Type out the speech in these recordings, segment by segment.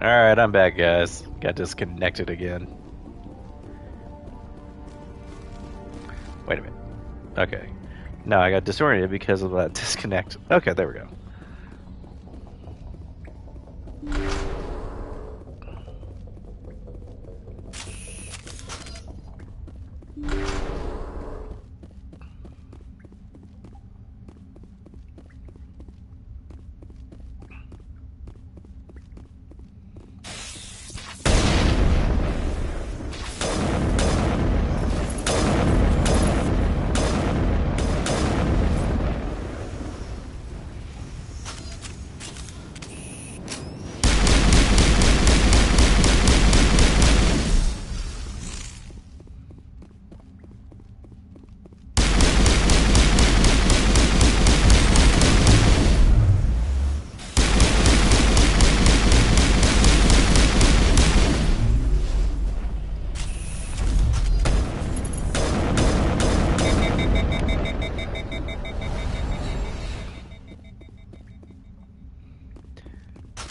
Alright, I'm back, guys. Got disconnected again. Wait a minute. Okay. No, I got disoriented because of that disconnect. Okay, there we go.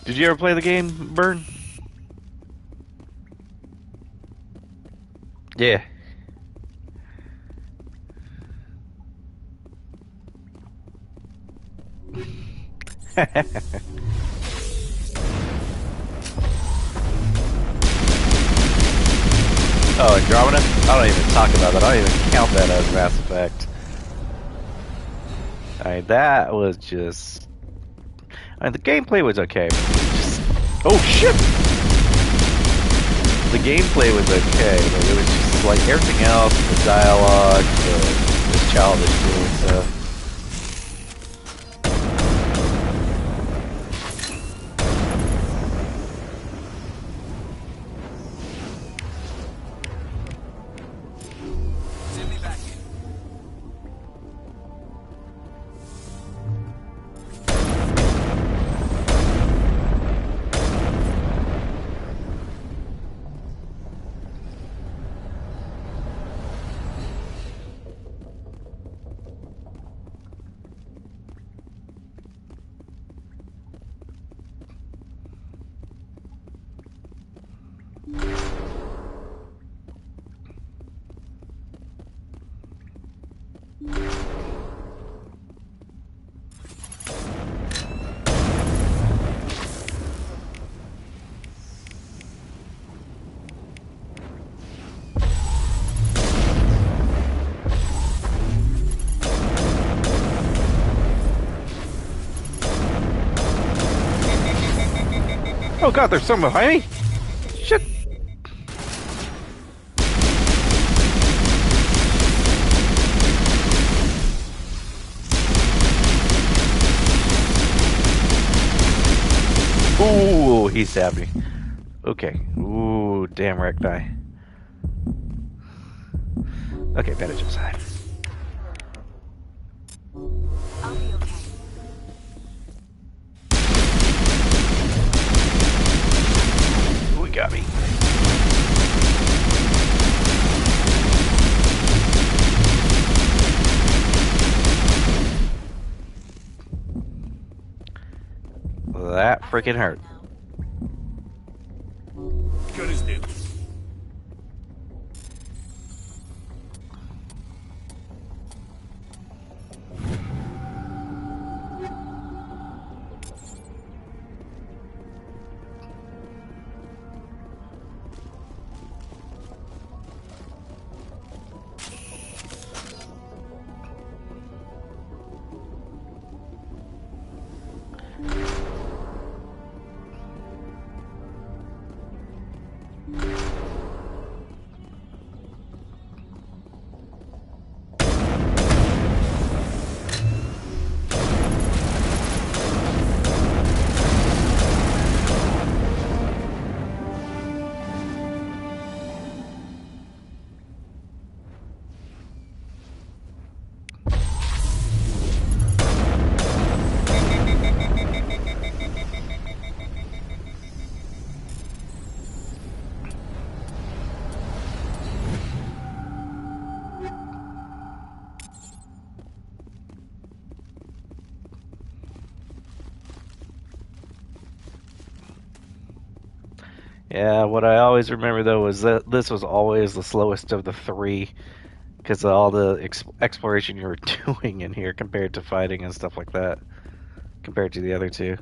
Did you ever play the game, Burn? Yeah. Oh, Andromeda? I don't even talk about that. I don't even count that as Mass Effect. I mean, that was just... I mean, the gameplay was okay, but it was just... Oh, shit! The gameplay was okay, but it was just like everything else, the dialogue, the childish doing stuff. Send me back in. Oh god, there's someone behind me! Shit! Ooh, he stabbed me. Okay. Ooh, damn wreck die. Okay, bandage aside. I'll be okay. Ooh, he got me. That freaking hurt. Gun is new. Yeah, what I always remember though was that this was always the slowest of the three because of all the exploration you were doing in here compared to fighting and stuff like that, compared to the other two.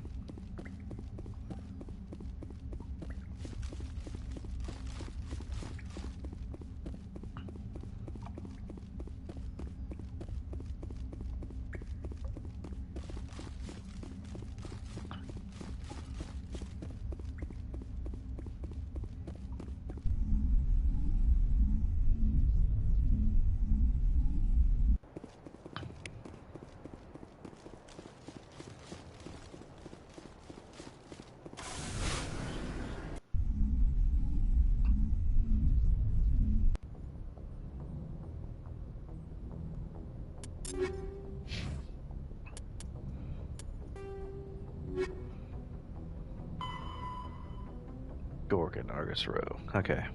Gorgon, Argus Row. Okay.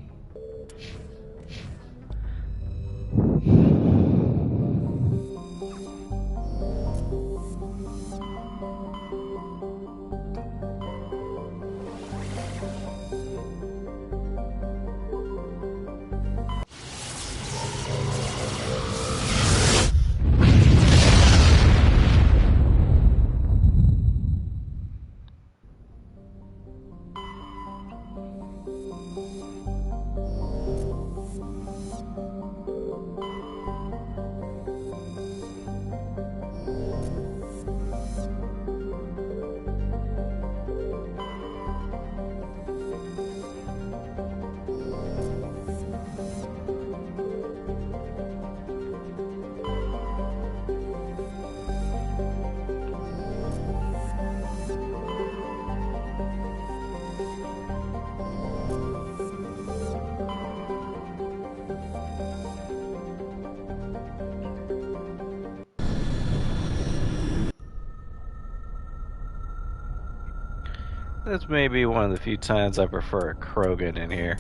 This may be one of the few times I prefer a Krogan in here.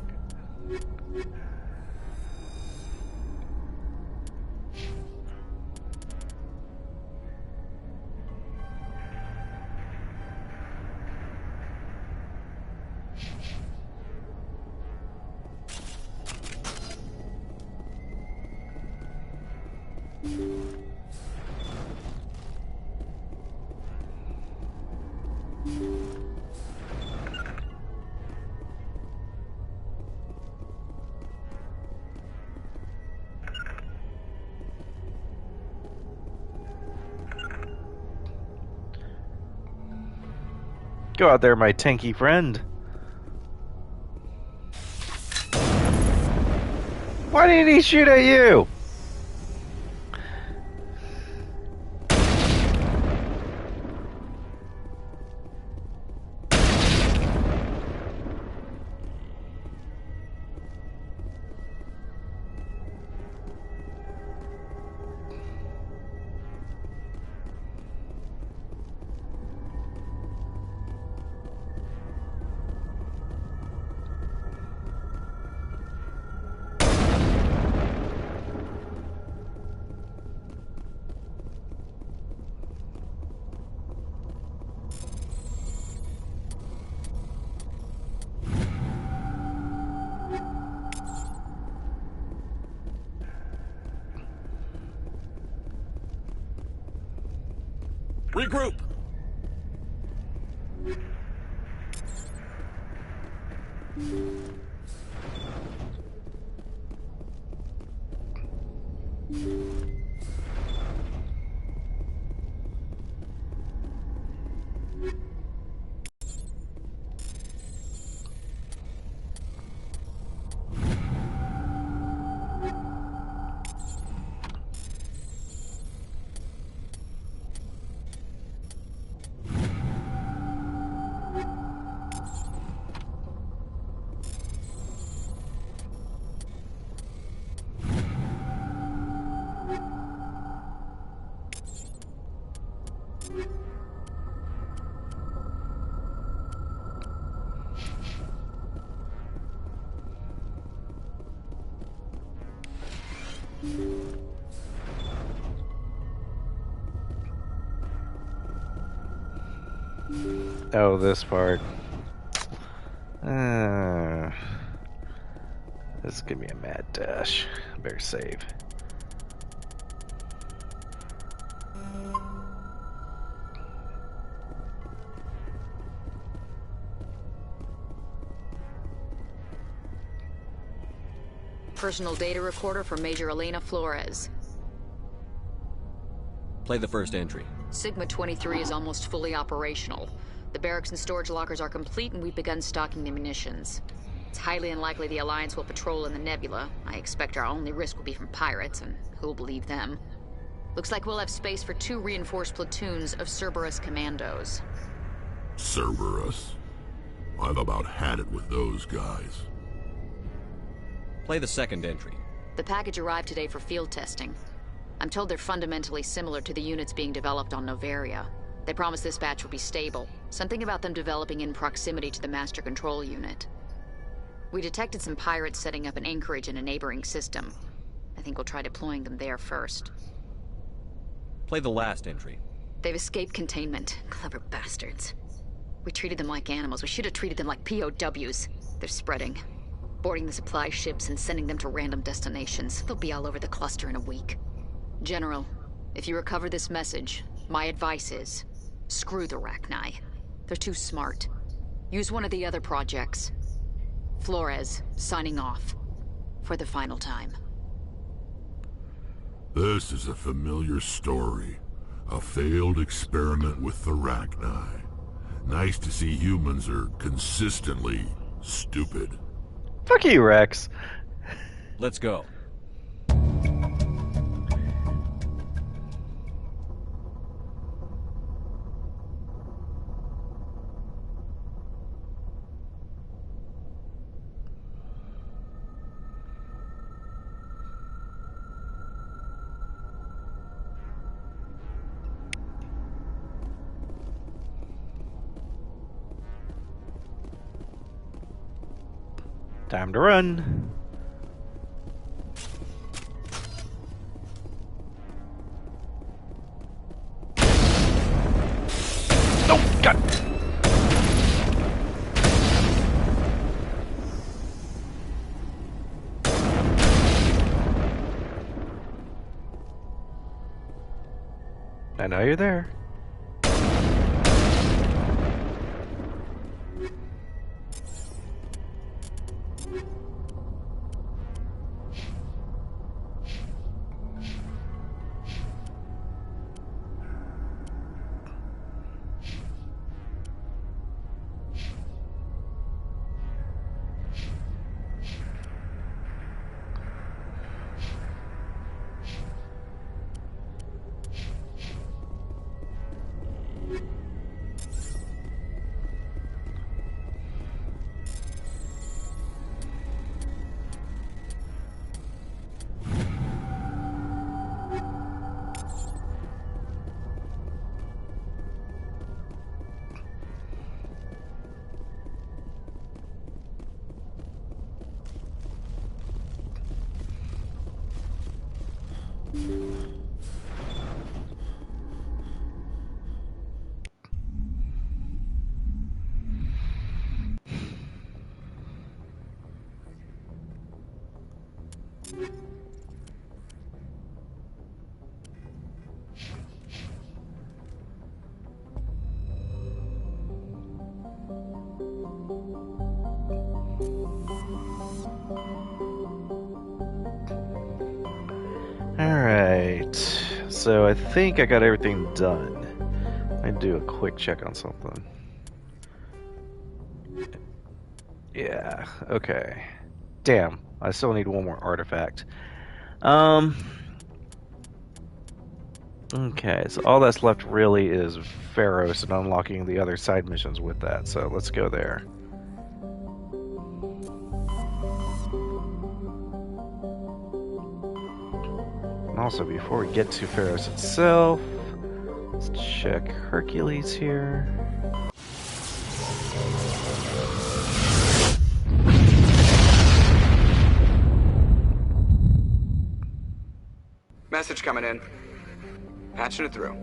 Go out there, my tanky friend. Why didn't he shoot at you? Regroup! Oh, this part. Uh, this is gonna be a mad dash. Better save. Personal data recorder for Major Elena Flores. Play the first entry. Sigma 23 is almost fully operational. The barracks and storage lockers are complete, and we've begun stocking the munitions. It's highly unlikely the Alliance will patrol in the nebula. I expect our only risk will be from pirates, and who'll believe them? Looks like we'll have space for 2 reinforced platoons of Cerberus commandos. Cerberus? I've about had it with those guys. Play the second entry. The package arrived today for field testing. I'm told they're fundamentally similar to the units being developed on Novaria. They promise this batch will be stable. Something about them developing in proximity to the master control unit. We detected some pirates setting up an anchorage in a neighboring system. I think we'll try deploying them there first. Play the last entry. They've escaped containment. Clever bastards. We treated them like animals. We should have treated them like POWs. They're spreading. Boarding the supply ships and sending them to random destinations. They'll be all over the cluster in a week. General, if you recover this message, my advice is, screw the Rachni. They're too smart. Use one of the other projects. Flores, signing off. For the final time. This is a familiar story. A failed experiment with the Rachni. Nice to see humans are consistently stupid. Fuck you, Rex. Let's go. Time to run. Oh, God. I know you're there. Alright, so I think I got everything done. I do a quick check on something. Yeah, okay. Damn, I still need one more artifact. Okay, so all that's left really is Feros and unlocking the other side missions with that, so let's go there. And also, before we get to Feros itself, let's check Hercules here. Message coming in. Patching it through.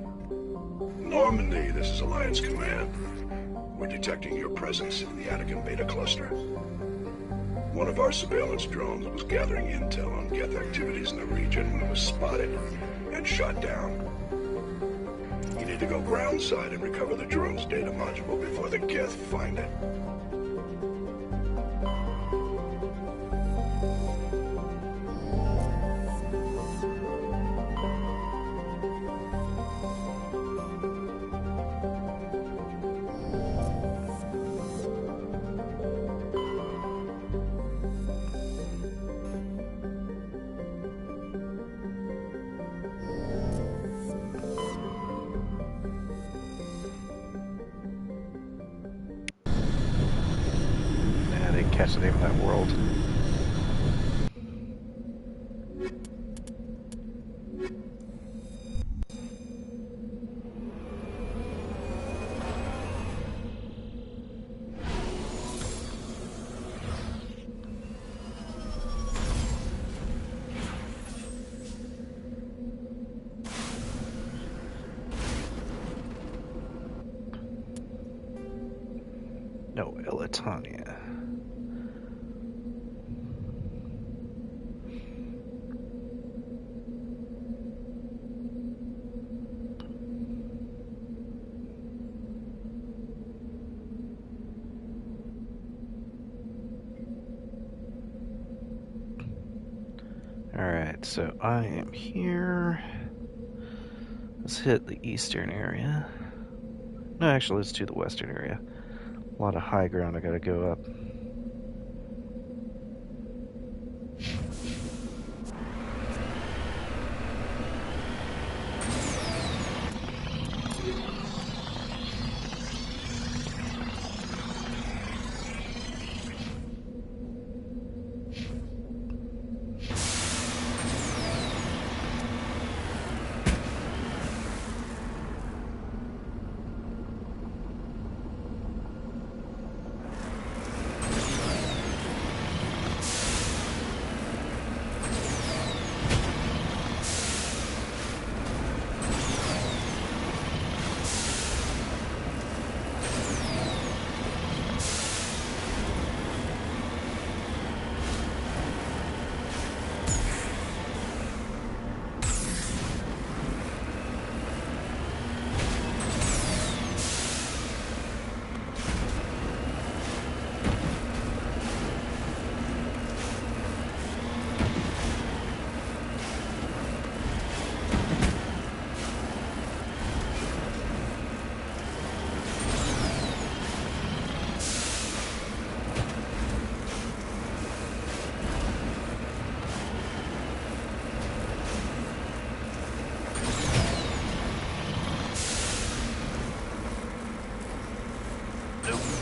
Normandy, this is Alliance Command. We're detecting your presence in the Attican Beta cluster. One of our surveillance drones was gathering intel on Geth activities in the region when it was spotted and shot down. You need to go groundside and recover the drone's data module before the Geth find it. I didn't catch the name of that world. No, Elitania. Alright, so I am here. Let's hit the eastern area. No, actually, let's do the western area. A lot of high ground I gotta go up.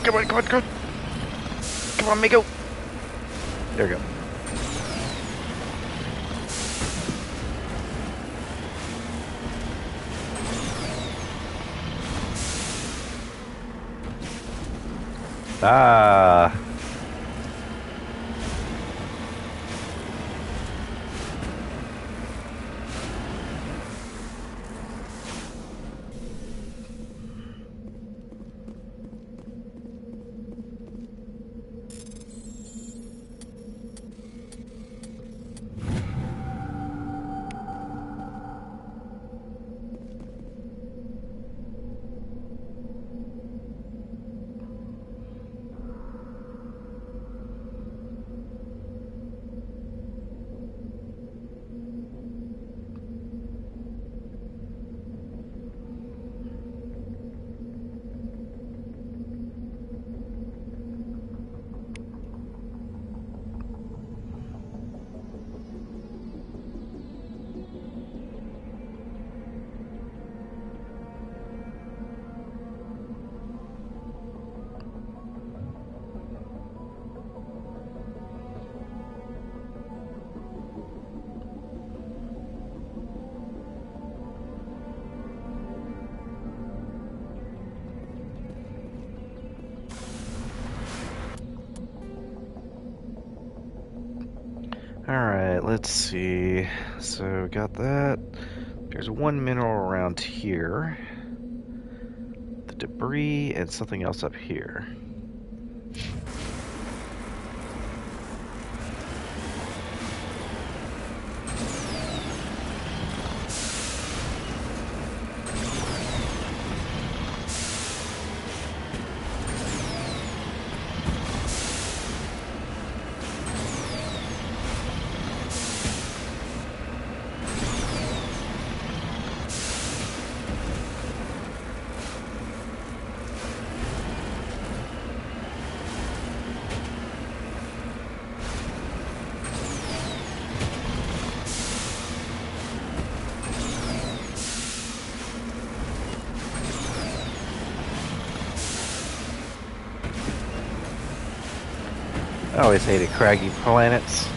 Come on, come on, come on! Come on, Miko! There we go. Ah! Alright, let's see. So, got that. There's one mineral around here. The of debris and something else up here. I always hated craggy planets.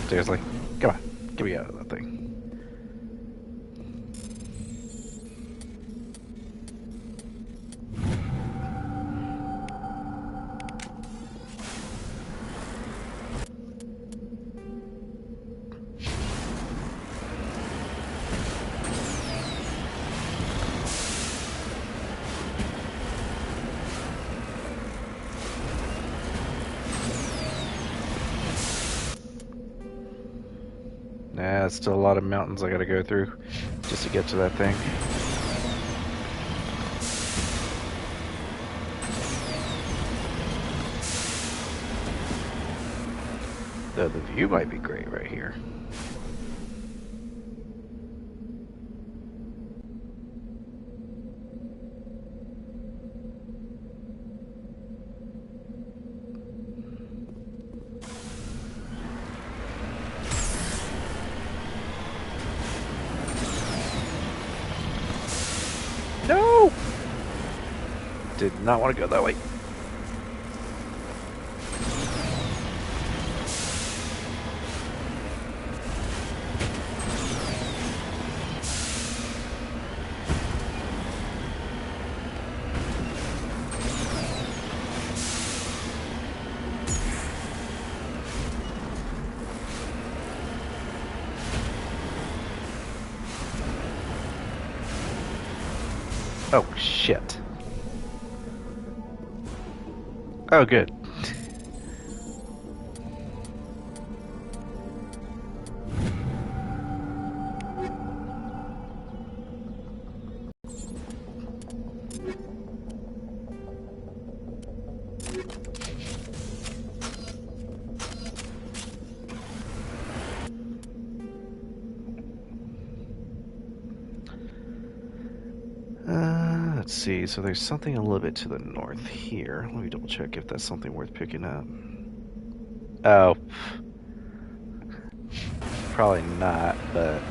Seriously, come on, get me out of that thing. Nah, it's still a lot of mountains I gotta go through just to get to that thing. Though the view might be great right here. No! Did not want to go that way. Oh, shit. Oh, good. Let's see, so there's something a little bit to the north here. Let me double check if that's something worth picking up. Oh. Probably not, but...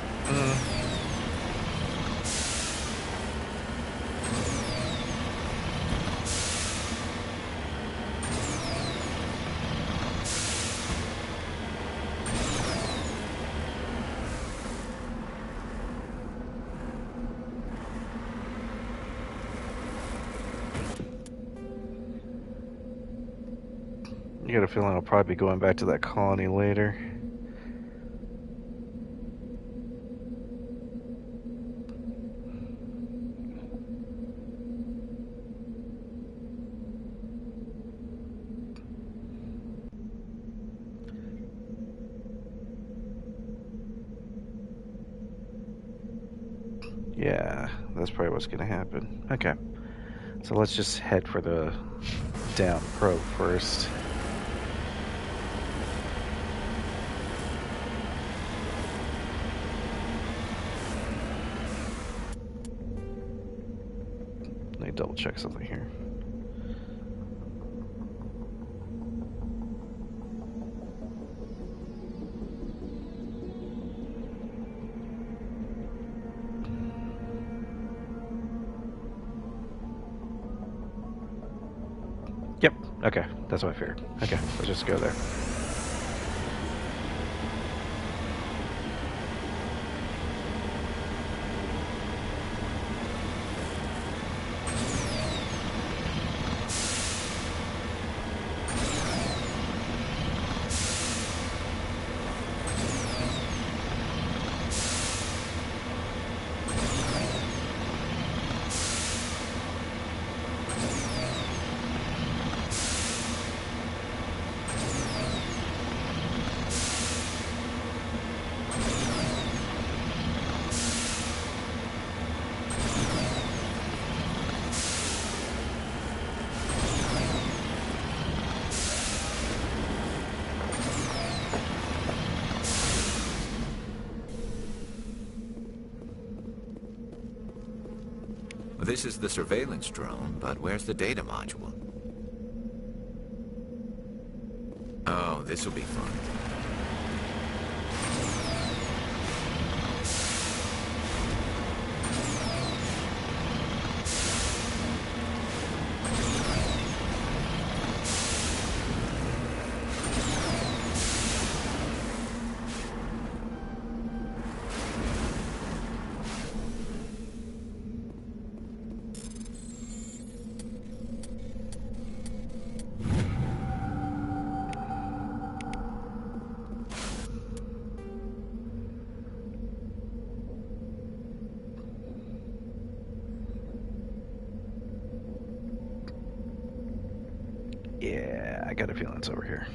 You got a feeling I'll probably be going back to that colony later. Yeah, that's probably what's gonna happen. Okay. So let's just head for the down probe first. Let me double check something here. Yep. Okay. That's what I figured. Okay. Let's just go there. This is the surveillance drone, but where's the data module? Oh, this will be fun. Yeah, I got a feeling it's over here.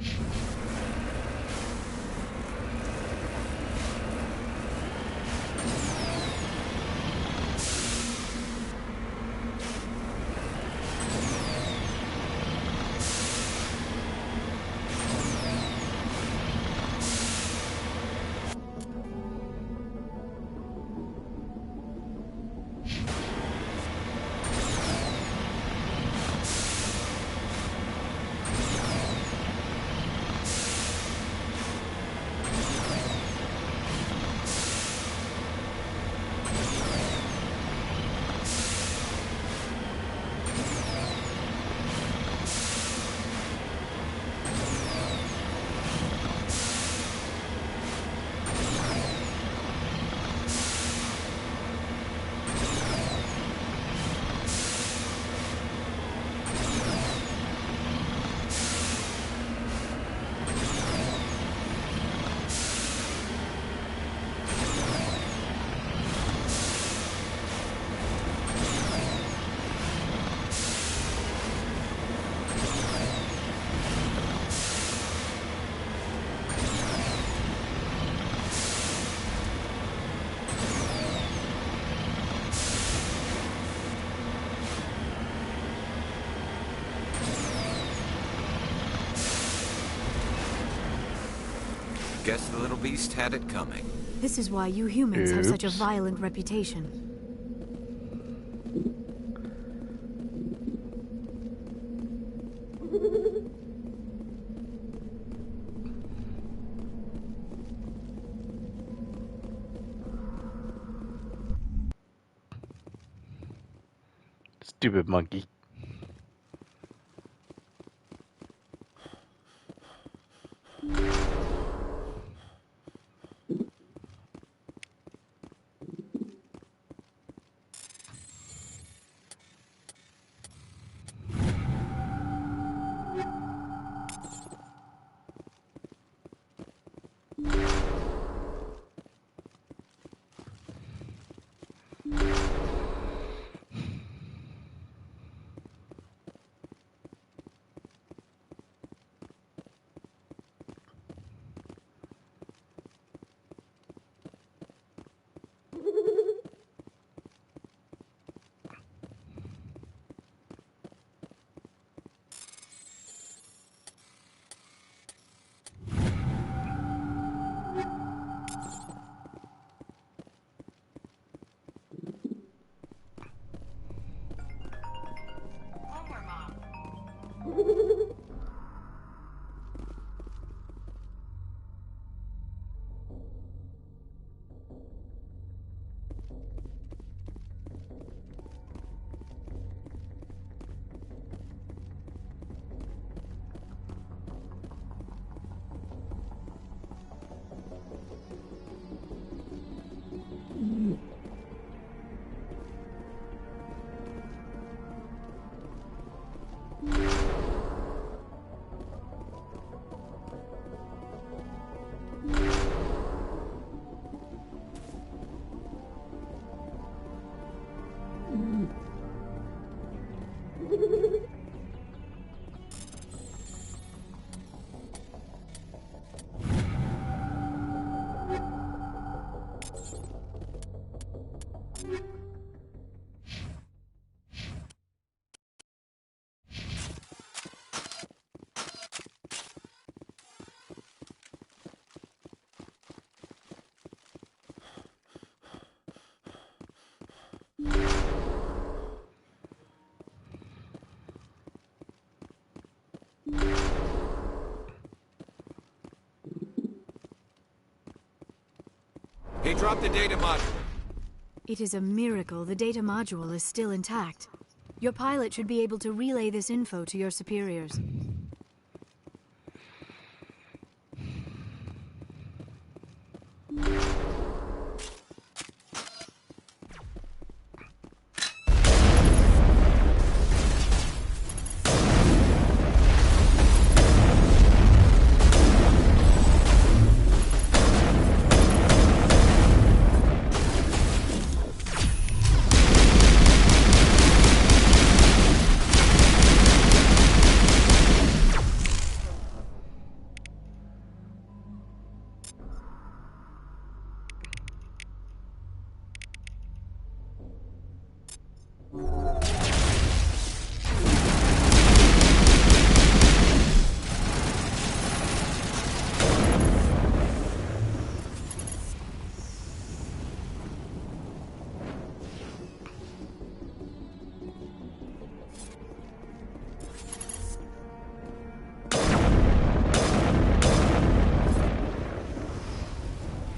Guess the little beast had it coming. This is why you humans have such a Oops. violent reputation. Stupid monkey. He dropped the data module. It is a miracle the data module is still intact. Your pilot should be able to relay this info to your superiors.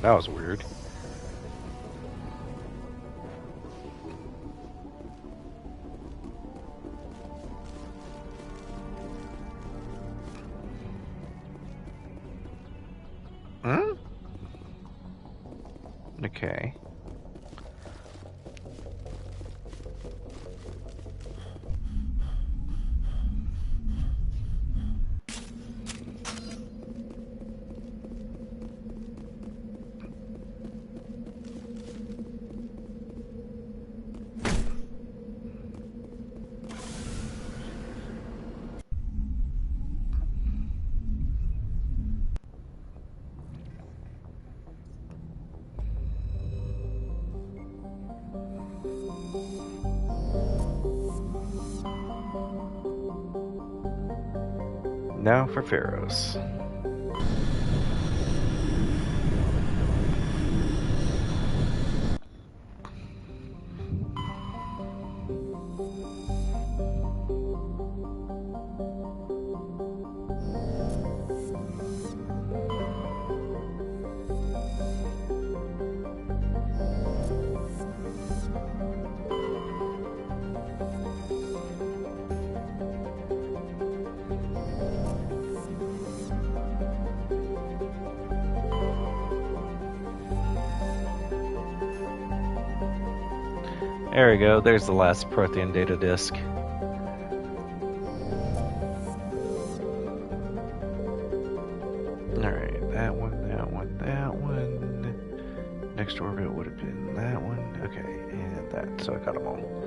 That was weird. Hmm? Okay. Now for Feros. There we go, there's the last Prothean data disk. Alright, that one, that one, that one. Next orbit would have been that one. Okay, and that, so I got them all.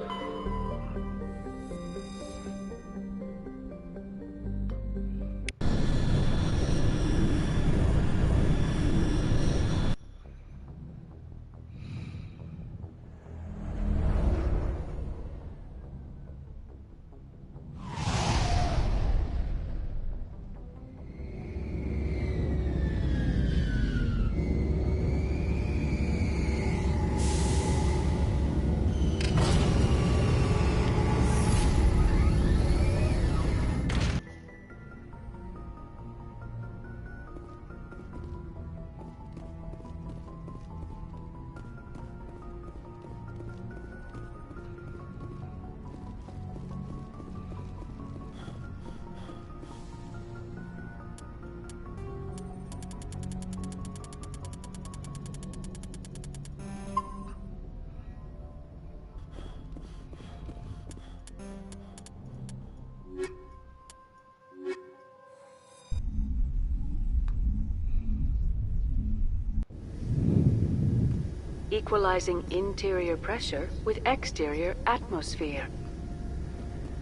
Equalizing interior pressure with exterior atmosphere.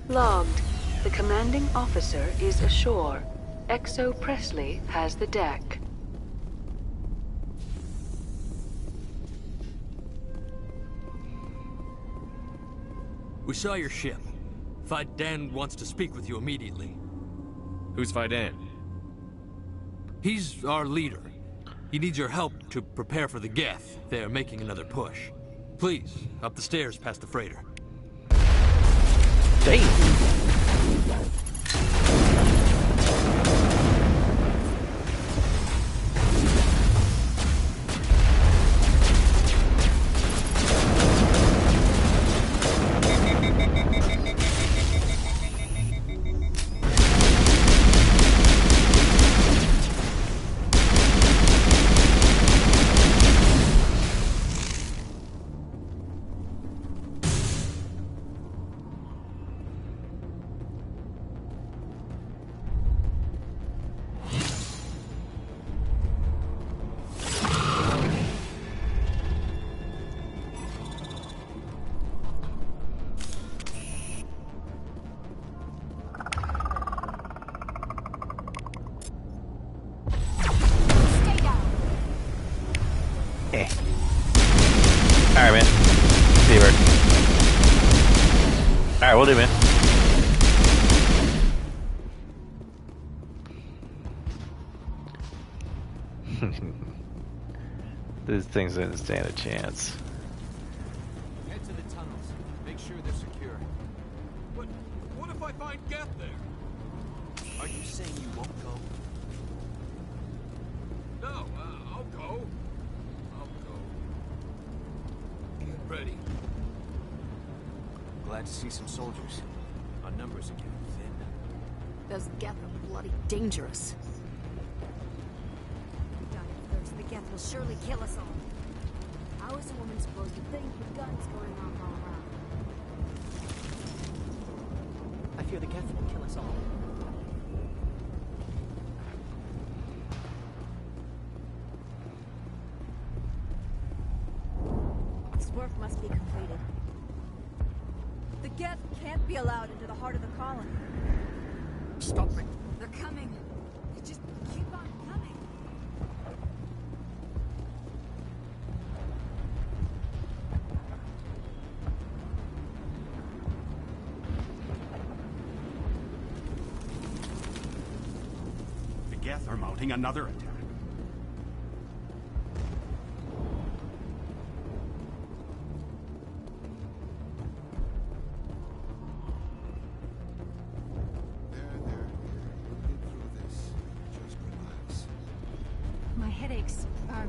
Logged. The commanding officer is ashore. Exo Presley has the deck. We saw your ship. Fidan wants to speak with you immediately. Who's Fidan? He's our leader. He needs your help to prepare for the Geth. They are making another push. Please, up the stairs past the freighter. Damn! told you, man. These things didn't stand a chance. Head to the tunnels. Make sure they're secure. But what if I find Geth there? Are you saying you won't go? No, I'll go. I'll go. Get ready. Glad to see some soldiers. Our numbers are getting thin. Those Geth are bloody dangerous. Die of thirst, the Geth will surely kill us all. How is a woman supposed to think with guns going off all around? I fear the Geth will kill us all. This work must be completed. The Geth can't be allowed into the heart of the colony. Stop it. They're coming. They just keep on coming. The Geth are mounting another attack. My headaches are...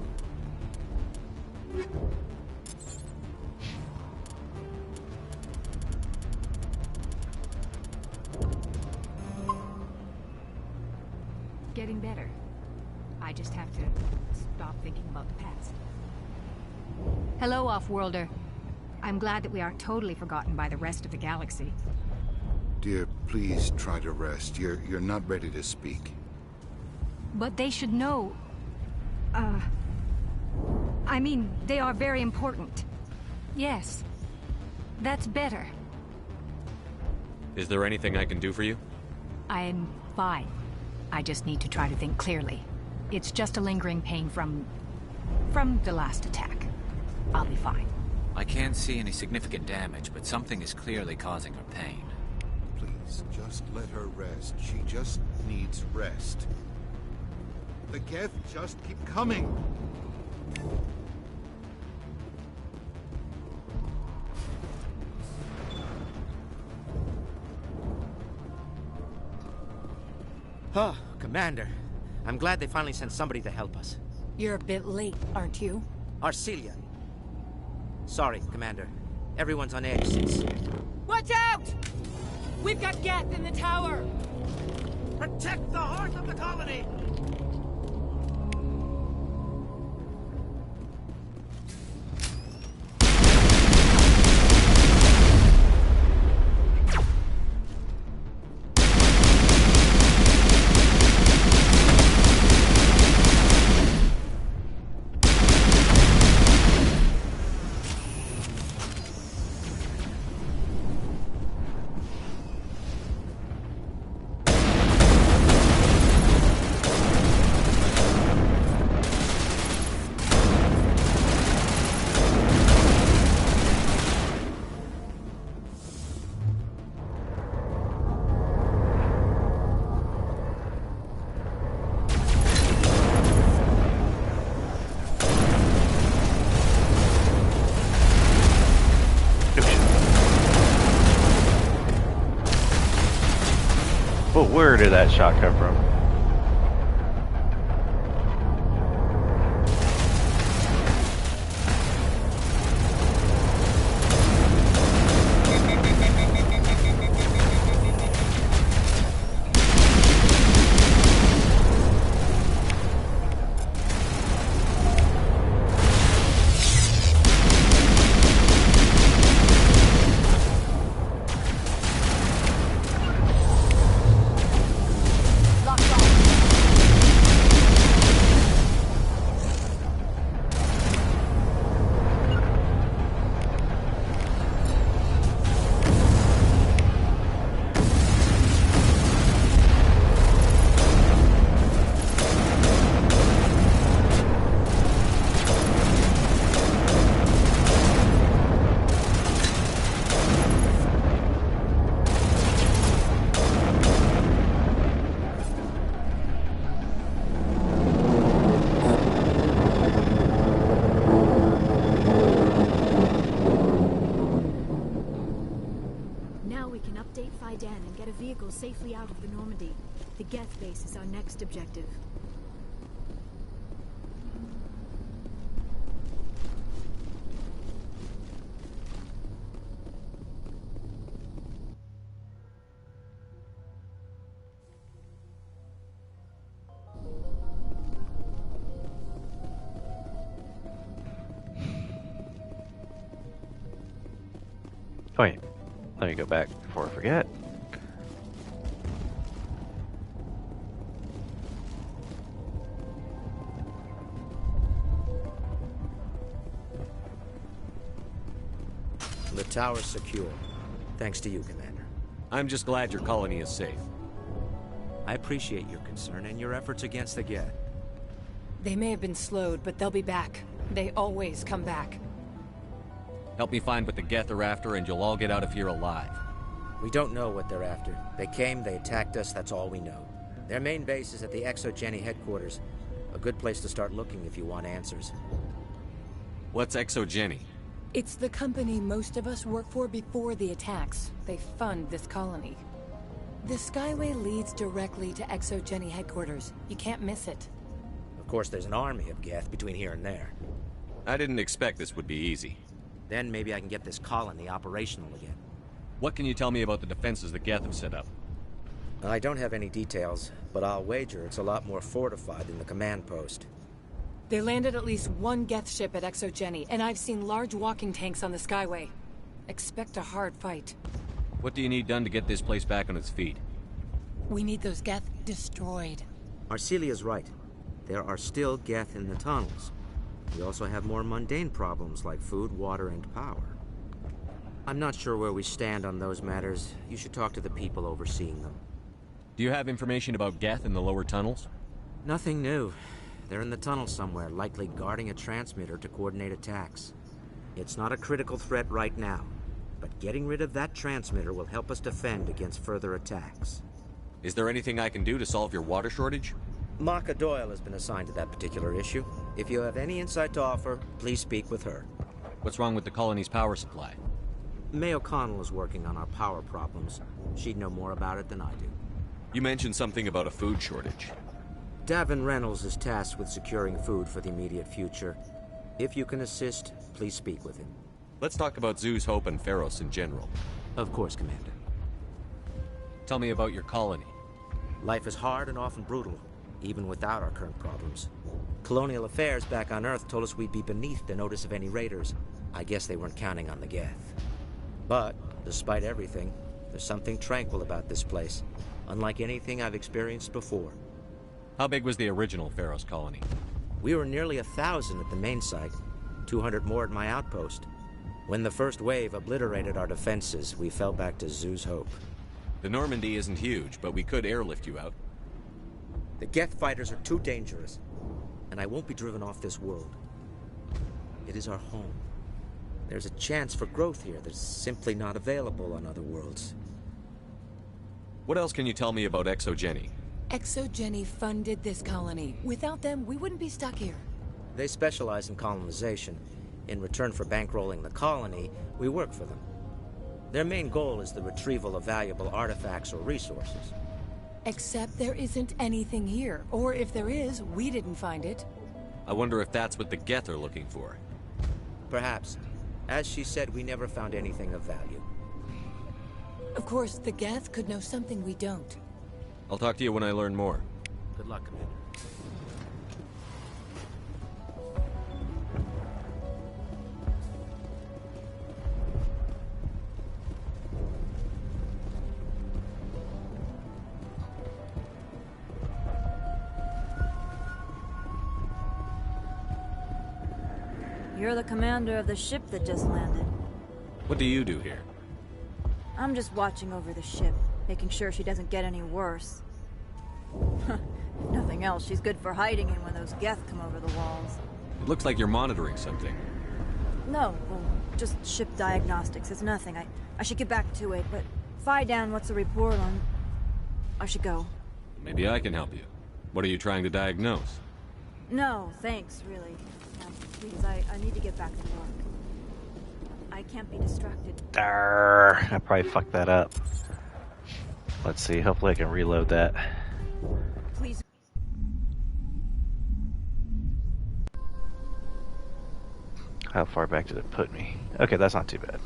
Getting better. I just have to stop thinking about the past. Hello, Off-Worlder. I'm glad that we aren't totally forgotten by the rest of the galaxy. Dear, please try to rest. You're not ready to speak. But they should know... I mean, they are very important. Yes. That's better. Is there anything I can do for you? I'm fine. I just need to try to think clearly. It's just a lingering pain from the last attack. I'll be fine. I can't see any significant damage, but something is clearly causing her pain. Please, just let her rest. She just needs rest. The Geth just keep coming. Oh, Commander. I'm glad they finally sent somebody to help us. You're a bit late, aren't you? Arcelia. Sorry, Commander. Everyone's on edge since... Watch out! We've got Geth in the tower! Protect the heart of the colony! But where did that shot come from? Lock Idan and get a vehicle safely out of the Normandy. The Geth base is our next objective. Wait, let me go back before I forget. The tower's secure. Thanks to you, Commander. I'm just glad your colony is safe. I appreciate your concern and your efforts against the Geth. They may have been slowed, but they'll be back. They always come back. Help me find what the Geth are after, and you'll all get out of here alive. We don't know what they're after. They came, they attacked us, that's all we know. Their main base is at the ExoGeni headquarters. A good place to start looking if you want answers. What's ExoGeni? It's the company most of us work for before the attacks. They fund this colony. The Skyway leads directly to ExoGeni headquarters. You can't miss it. Of course, there's an army of Geth between here and there. I didn't expect this would be easy. Then maybe I can get this colony operational again. What can you tell me about the defenses the Geth have set up? I don't have any details, but I'll wager it's a lot more fortified than the command post. They landed at least one Geth ship at ExoGeni, and I've seen large walking tanks on the Skyway. Expect a hard fight. What do you need done to get this place back on its feet? We need those Geth destroyed. Arcelia's right. There are still Geth in the tunnels. We also have more mundane problems like food, water, and power. I'm not sure where we stand on those matters. You should talk to the people overseeing them. Do you have information about Geth in the lower tunnels? Nothing new. They're in the tunnel somewhere, likely guarding a transmitter to coordinate attacks. It's not a critical threat right now, but getting rid of that transmitter will help us defend against further attacks. Is there anything I can do to solve your water shortage? Maka Doyle has been assigned to that particular issue. If you have any insight to offer, please speak with her. What's wrong with the colony's power supply? May O'Connell is working on our power problems. She'd know more about it than I do. You mentioned something about a food shortage. Davin Reynolds is tasked with securing food for the immediate future. If you can assist, please speak with him. Let's talk about Zoo's Hope and Feros in general. Of course, Commander. Tell me about your colony. Life is hard and often brutal, even without our current problems. Colonial affairs back on Earth told us we'd be beneath the notice of any raiders. I guess they weren't counting on the Geth. But, despite everything, there's something tranquil about this place, unlike anything I've experienced before. How big was the original Feros colony? We were nearly 1,000 at the main site, 200 more at my outpost. When the first wave obliterated our defenses, we fell back to Zoo's Hope. The Normandy isn't huge, but we could airlift you out. The Geth fighters are too dangerous, and I won't be driven off this world. It is our home. There's a chance for growth here that's simply not available on other worlds. What else can you tell me about ExoGeni? ExoGeni funded this colony. Without them, we wouldn't be stuck here. They specialize in colonization. In return for bankrolling the colony, we work for them. Their main goal is the retrieval of valuable artifacts or resources. Except there isn't anything here. Or if there is, we didn't find it. I wonder if that's what the Geth are looking for. Perhaps. As she said, we never found anything of value. Of course, the Geth could know something we don't. I'll talk to you when I learn more. Good luck, Commander. You're the commander of the ship that just landed. What do you do here? I'm just watching over the ship, making sure she doesn't get any worse. If nothing else, she's good for hiding in when those Geth come over the walls. It looks like you're monitoring something. No, well, just ship diagnostics. It's nothing. I should get back to it, but Dan what's the report on? I should go. Maybe I can help you. What are you trying to diagnose? No, thanks, really. Please, I need to get back to work. I can't be distracted. Arrgh, I probably fucked that up. Let's see, hopefully I can reload that. Please. How far back did it put me? Okay, that's not too bad.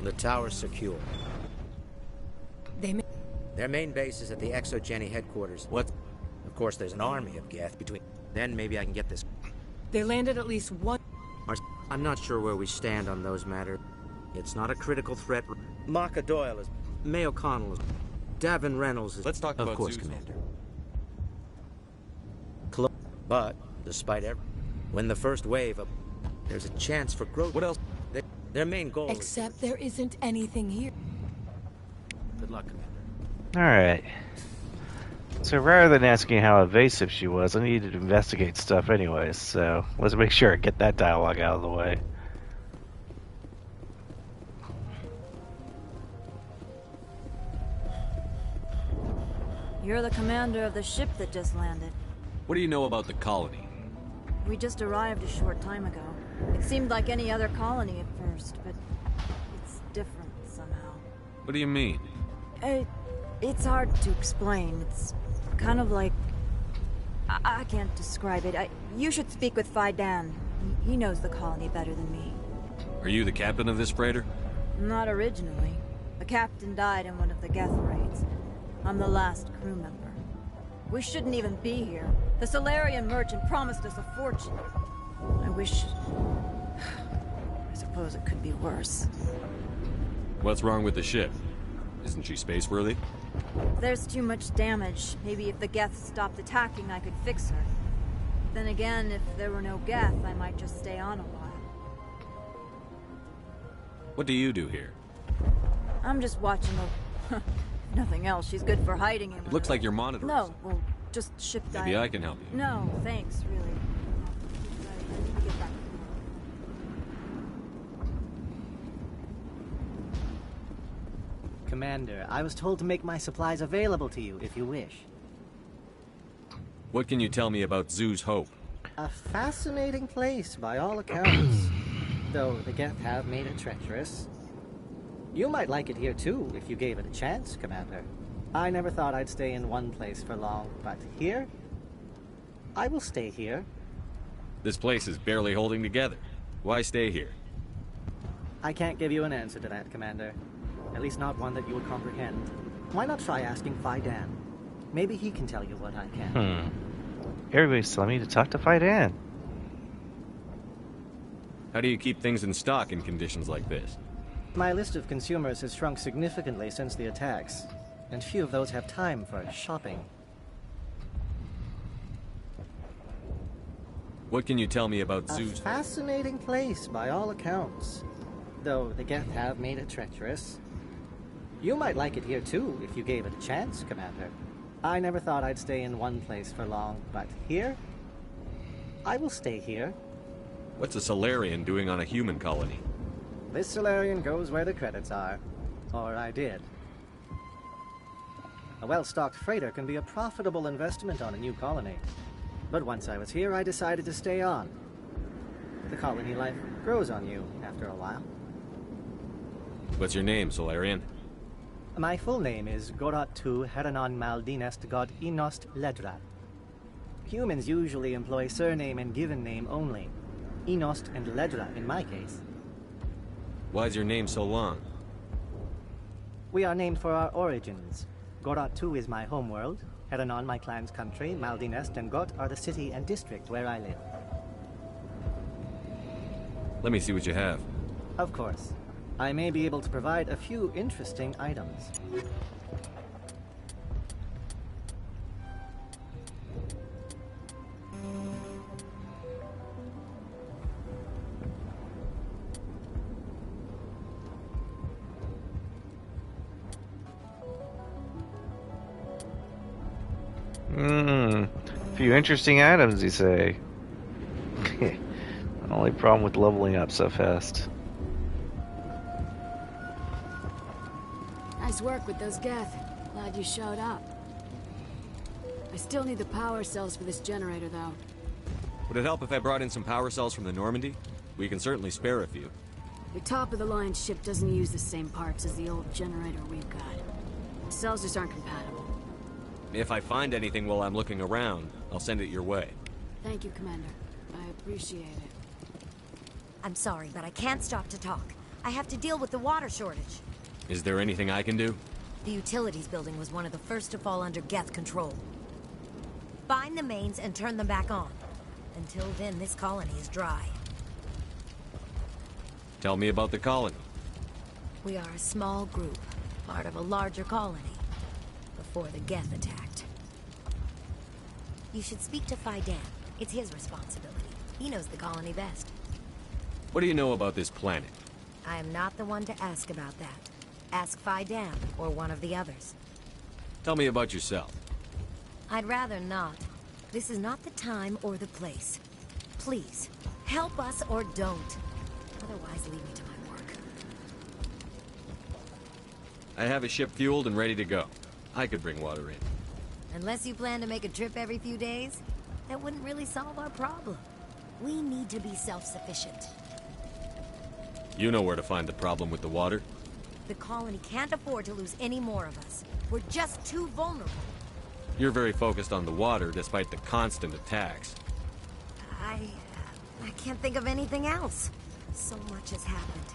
The tower's secure. They may... Their main base is at the ExoGeni headquarters. What? Of course, there's an army of Geth between... Then maybe I can get this... They landed at least one... I'm not sure where we stand on those matters. It's not a critical threat. Maka Doyle is... May O'Connell is... Davin Reynolds is... Let's talk about Of course, Zeus. Commander. But, despite everything, when the first wave of... There's a chance for growth. What else? Their main goal Except there isn't anything here. Good luck, Commander. Alright. So rather than asking how evasive she was, I needed to investigate stuff anyways, so let's make sure I get that dialogue out of the way. You're the commander of the ship that just landed. What do you know about the colony? We just arrived a short time ago. It seemed like any other colony at first, but it's different somehow. What do you mean? It's hard to explain. It's kind of like... I can't describe it. You should speak with Fidan. He knows the colony better than me. Are you the captain of this freighter? Not originally. The captain died in one of the Geth raids. I'm the last crew member. We shouldn't even be here. The Solarian merchant promised us a fortune. I wish... I suppose it could be worse. What's wrong with the ship? Isn't she space-worthy? There's too much damage. Maybe if the Geth stopped attacking, I could fix her. Then again, if there were no Geth, I might just stay on a while. What do you do here? I'm just watching over... Nothing else. She's good for hiding in. Looks like you're monitoring. No, well, just ship Maybe I can help you. No, thanks, really. I need to get back. Commander, I was told to make my supplies available to you if you wish. What can you tell me about Zoo's Hope? A fascinating place by all accounts. Though the Geth have made it treacherous. You might like it here too, if you gave it a chance, Commander. I never thought I'd stay in one place for long, but here? I will stay here. This place is barely holding together. Why stay here? I can't give you an answer to that, Commander. At least not one that you would comprehend. Why not try asking Fidan? Maybe he can tell you what I can. Everybody's telling me to talk to Fidan. How do you keep things in stock in conditions like this? My list of consumers has shrunk significantly since the attacks, and few of those have time for shopping. What can you tell me about A Zoo's? fascinating place by all accounts. Though the Geth have made it treacherous. You might like it here too, if you gave it a chance, Commander. I never thought I'd stay in one place for long, but here? I will stay here. What's a Solarian doing on a human colony? This Solarian goes where the credits are. Or I did. A well-stocked freighter can be a profitable investment on a new colony. But once I was here, I decided to stay on. The colony life grows on you after a while. What's your name, Solarian? My full name is Goratu Heranon Maldinest God Inost Ledrat. Humans usually employ surname and given name only. Inost and Ledra in my case. Why's your name so long? We are named for our origins. Goratu is my homeworld, Heranon my clan's country, Maldinest and Got are the city and district where I live. Let me see what you have. Of course. I may be able to provide a few interesting items. few interesting items, you say. The only problem with leveling up so fast. Nice work with those Geth. Glad you showed up. I still need the power cells for this generator, though. Would it help if I brought in some power cells from the Normandy? We can certainly spare a few. Your top-of-the-line ship doesn't use the same parts as the old generator we've got. The cells just aren't compatible. If I find anything while I'm looking around, I'll send it your way. Thank you, Commander. I appreciate it. I'm sorry, but I can't stop to talk. I have to deal with the water shortage. Is there anything I can do? The utilities building was one of the first to fall under Geth control. Find the mains and turn them back on. Until then, this colony is dry. Tell me about the colony. We are a small group, part of a larger colony, before the Geth attacked. You should speak to Faidan. It's his responsibility. He knows the colony best. What do you know about this planet? I am not the one to ask about that. Ask Faidan or one of the others. Tell me about yourself. I'd rather not. This is not the time or the place. Please, help us or don't. Otherwise, leave me to my work. I have a ship fueled and ready to go. I could bring water in. Unless you plan to make a trip every few days, that wouldn't really solve our problem. We need to be self-sufficient. You know where to find the problem with the water? The colony can't afford to lose any more of us. We're just too vulnerable. You're very focused on the water despite the constant attacks. I can't think of anything else. So much has happened.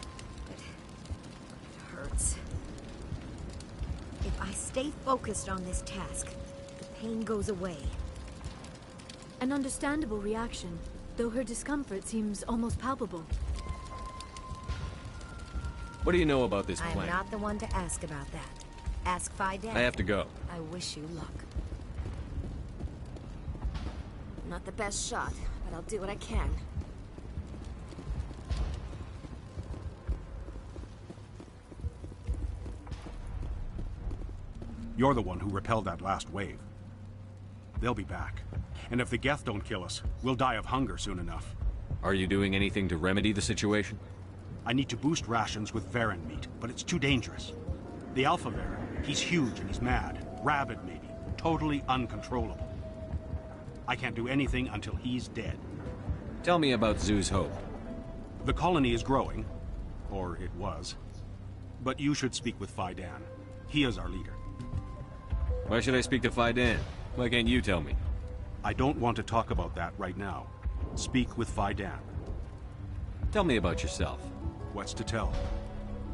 It hurts. If I stay focused on this task, the pain goes away. An understandable reaction, though her discomfort seems almost palpable. What do you know about this I am planet? not the one to ask about that. Ask Faidan. I have to go. I wish you luck. Not the best shot, but I'll do what I can. You're the one who repelled that last wave. They'll be back. And if the Geth don't kill us, we'll die of hunger soon enough. Are you doing anything to remedy the situation? I need to boost rations with Varen meat, but it's too dangerous. The Alpha Varen, he's huge and he's mad. Rabid, maybe. Totally uncontrollable. I can't do anything until he's dead. Tell me about Zoo's Hope. The colony is growing. Or it was. But you should speak with Faidan. He is our leader. Why should I speak to Faidan? Why can't you tell me? I don't want to talk about that right now. Speak with Faidan. Tell me about yourself. What's to tell?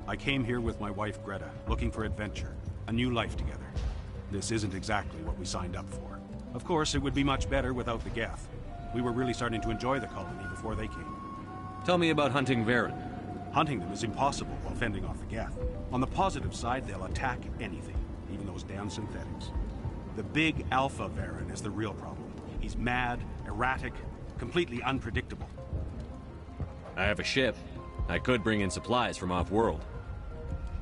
I came here with my wife Greta, looking for adventure, a new life together. This isn't exactly what we signed up for. Of course, it would be much better without the Geth. We were really starting to enjoy the colony before they came. Tell me about hunting Varen. Hunting them is impossible while fending off the Geth. On the positive side, they'll attack anything, even those damn synthetics. The big Alpha Varen is the real problem. He's mad, erratic, completely unpredictable. I have a ship. I could bring in supplies from off-world.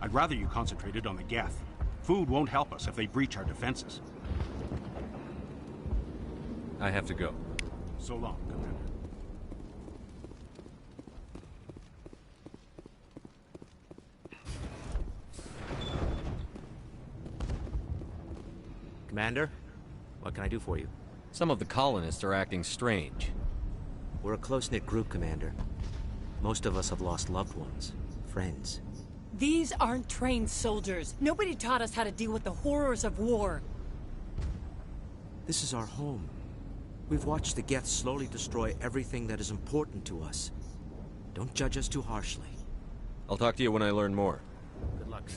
I'd rather you concentrated on the Geth. Food won't help us if they breach our defenses. I have to go. So long, Commander. Commander, what can I do for you? Some of the colonists are acting strange. We're a close-knit group, Commander. Most of us have lost loved ones, friends. These aren't trained soldiers. Nobody taught us how to deal with the horrors of war. This is our home. We've watched the Geth slowly destroy everything that is important to us. Don't judge us too harshly. I'll talk to you when I learn more. Good luck.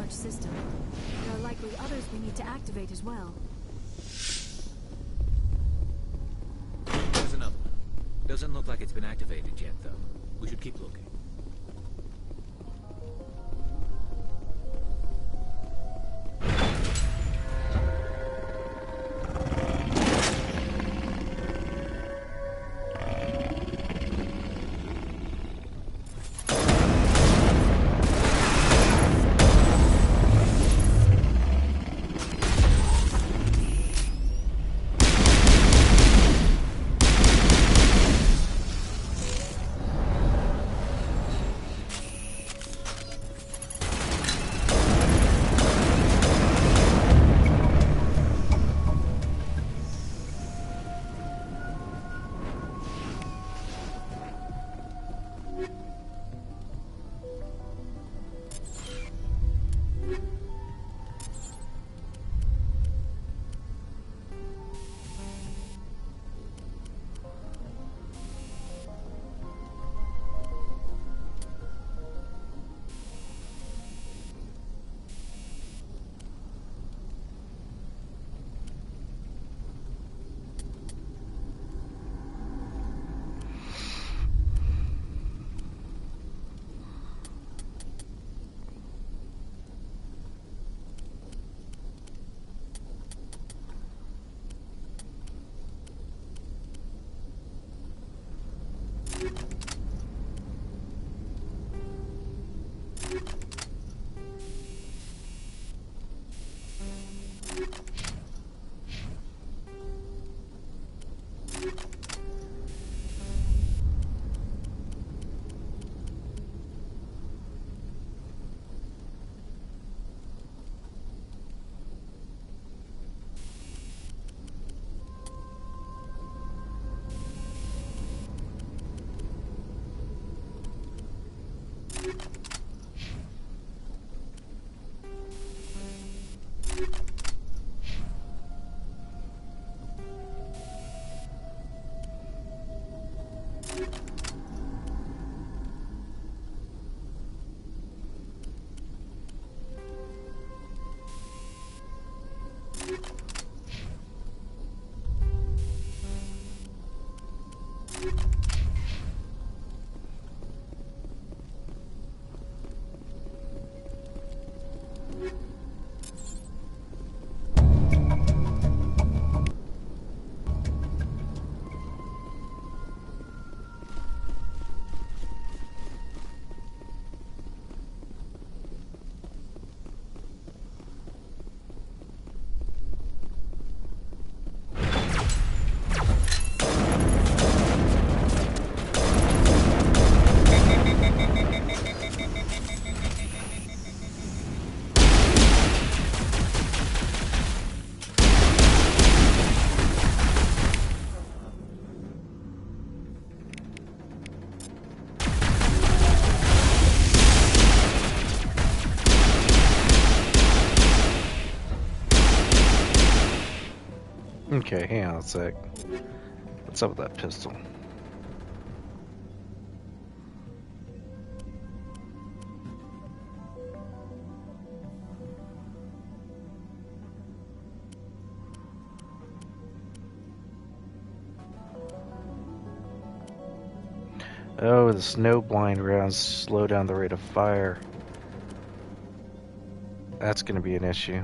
large system. There are likely others we need to activate as well. There's another one. Doesn't look like it's been activated yet, though. We should keep looking. Okay, hang on a sec. What's up with that pistol? Oh, the snow blind rounds slow down the rate of fire. That's going to be an issue.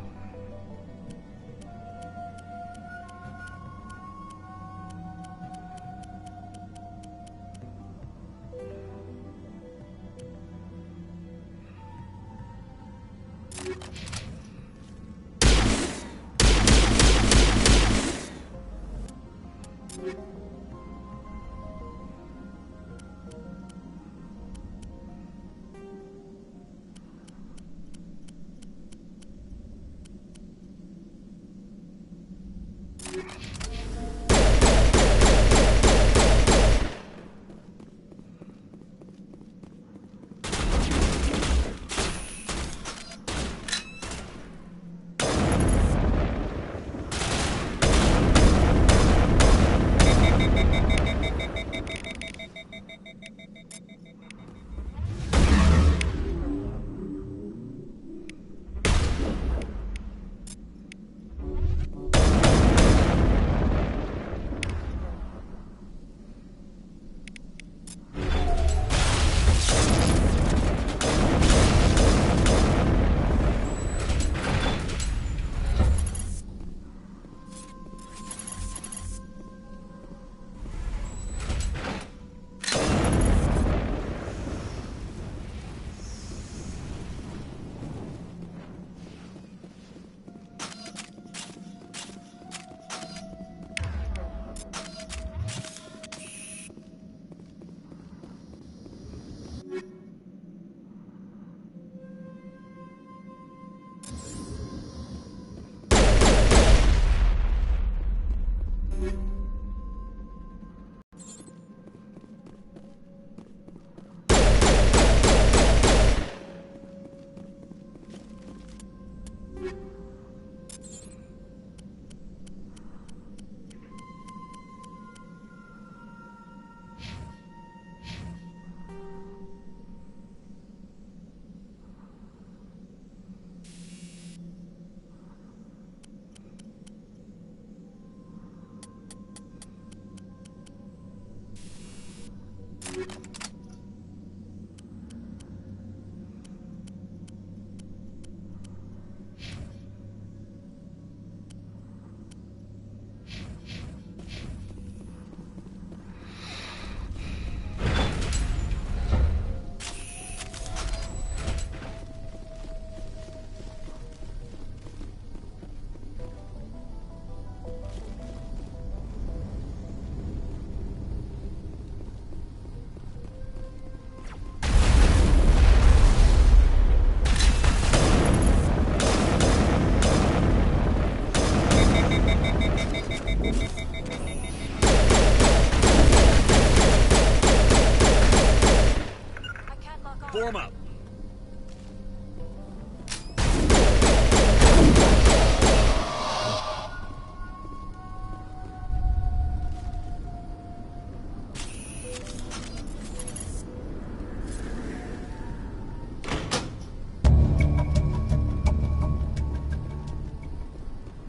Form up.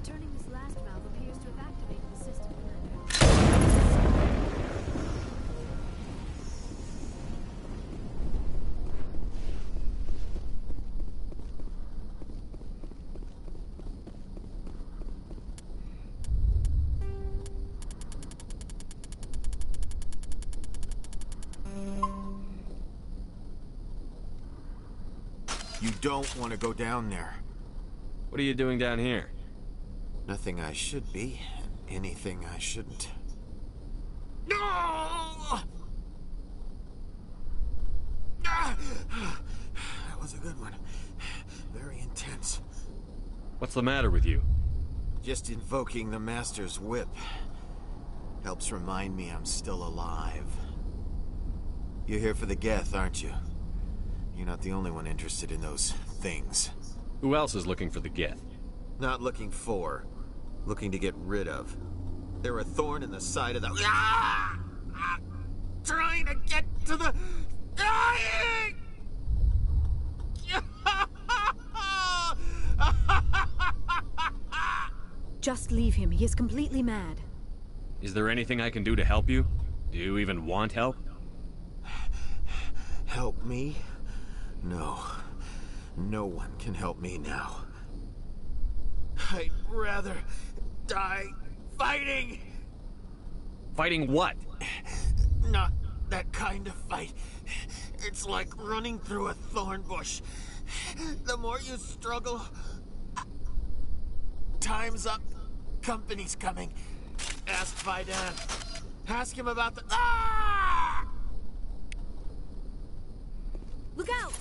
Turning this last valve appears to have activated the system, Commander. You don't want to go down there. What are you doing down here? Nothing I should be, and anything I shouldn't. No! That was a good one. Very intense. What's the matter with you? Just invoking the Master's whip helps remind me I'm still alive. You're here for the Geth, aren't you? You're not the only one interested in those things. Who else is looking for the Geth? Not looking for. Looking to get rid of. They're a thorn in the side of the... Ah! Ah! Trying to get to the... Dying! Just leave him. He is completely mad. Is there anything I can do to help you? Do you even want help? Help me? No. No one can help me now. I'd rather die fighting! Fighting what? Not that kind of fight. It's like running through a thorn bush. The more you struggle... Time's up. Company's coming. Ask Vidan. Ask him about the... Ah! Look out!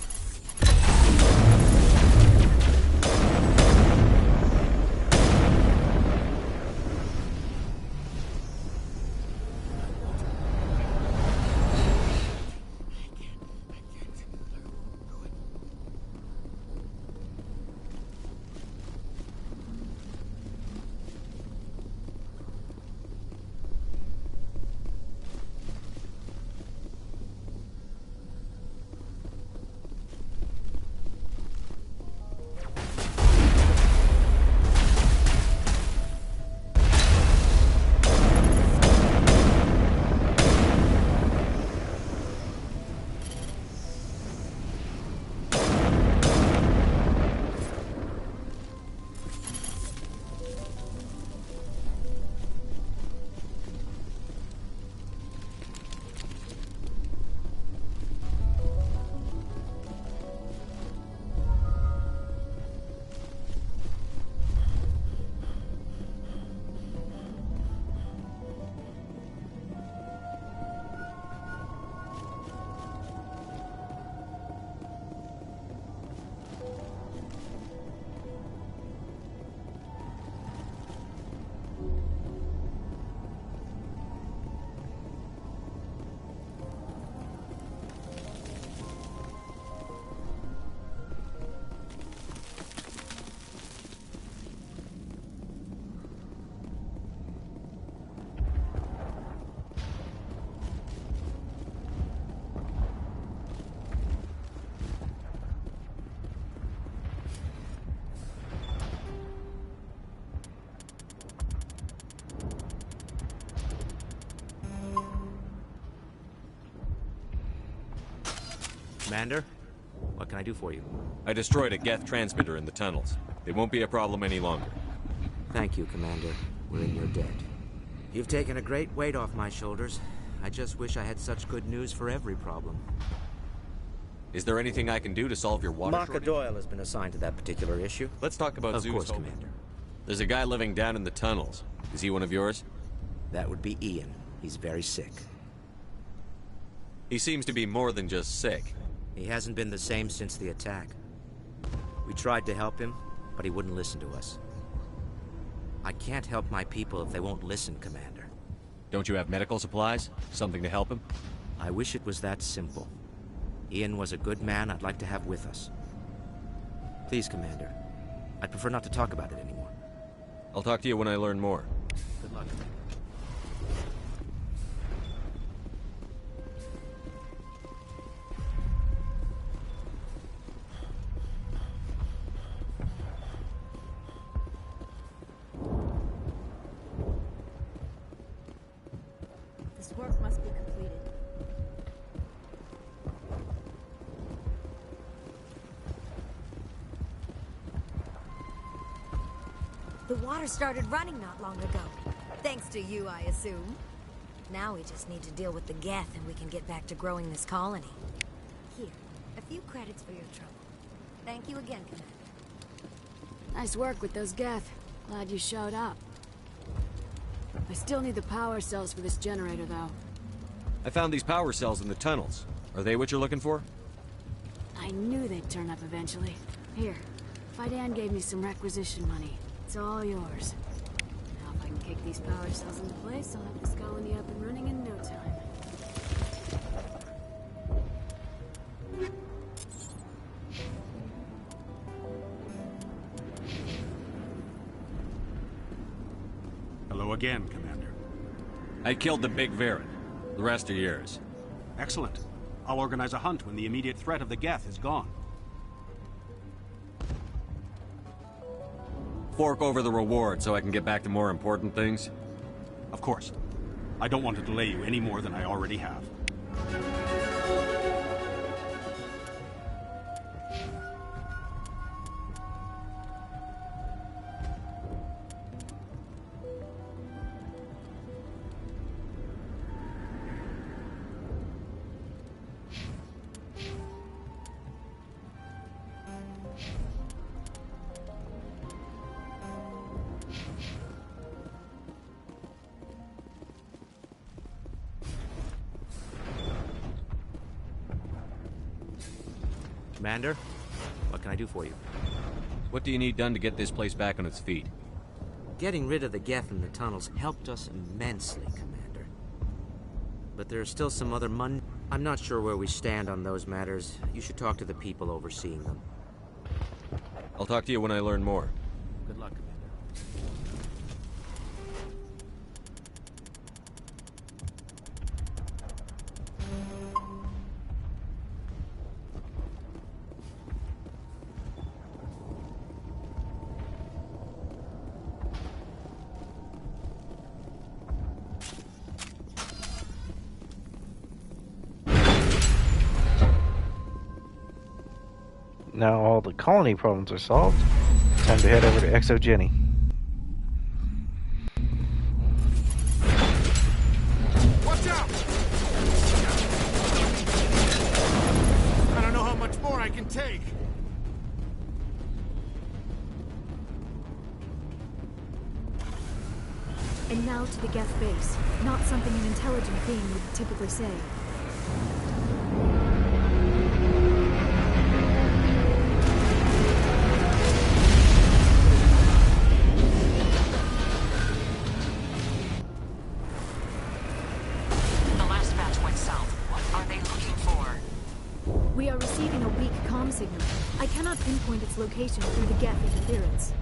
Commander, what can I do for you? I destroyed a Geth transmitter in the tunnels. It won't be a problem any longer. Thank you, Commander. We're in your debt. You've taken a great weight off my shoulders. I just wish I had such good news for every problem. Is there anything I can do to solve your water Maka shortage? Doyle has been assigned to that particular issue. Let's talk about Of Zeus. course, Commander. There's a guy living down in the tunnels. Is he one of yours? That would be Ian. He's very sick. He seems to be more than just sick. He hasn't been the same since the attack. We tried to help him, but he wouldn't listen to us. I can't help my people if they won't listen, Commander. Don't you have medical supplies? Something to help him? I wish it was that simple. Ian was a good man I'd like to have with us. Please, Commander. I'd prefer not to talk about it anymore. I'll talk to you when I learn more. Good luck. This work must be completed. The water started running not long ago. Thanks to you, I assume. Now we just need to deal with the Geth and we can get back to growing this colony. Here, a few credits for your trouble. Thank you again, Commander. Nice work with those Geth. Glad you showed up. I still need the power cells for this generator, though. I found these power cells in the tunnels. Are they what you're looking for? I knew they'd turn up eventually. Here, Fidan gave me some requisition money. It's all yours. Now if I can kick these power cells into place, I'll have this colony up and running in no time. Hello again, Commander. I killed the big Varen. The rest are yours. Excellent. I'll organize a hunt when the immediate threat of the Geth is gone. Fork over the reward so I can get back to more important things? Of course. I don't want to delay you any more than I already have. Commander, what can I do for you? What do you need done to get this place back on its feet? Getting rid of the Geth in the tunnels helped us immensely, Commander. But there are still some other I'm not sure where we stand on those matters. You should talk to the people overseeing them. I'll talk to you when I learn more. Good luck, Commander. Now all the colony problems are solved. Time to head over to Exo Jenny. Watch out! I don't know how much more I can take. And now to the Geth base. Not something an intelligent being would typically say. The last batch went south. What are they looking for? We are receiving a weak comm signal. I cannot pinpoint its location through the Geth interference.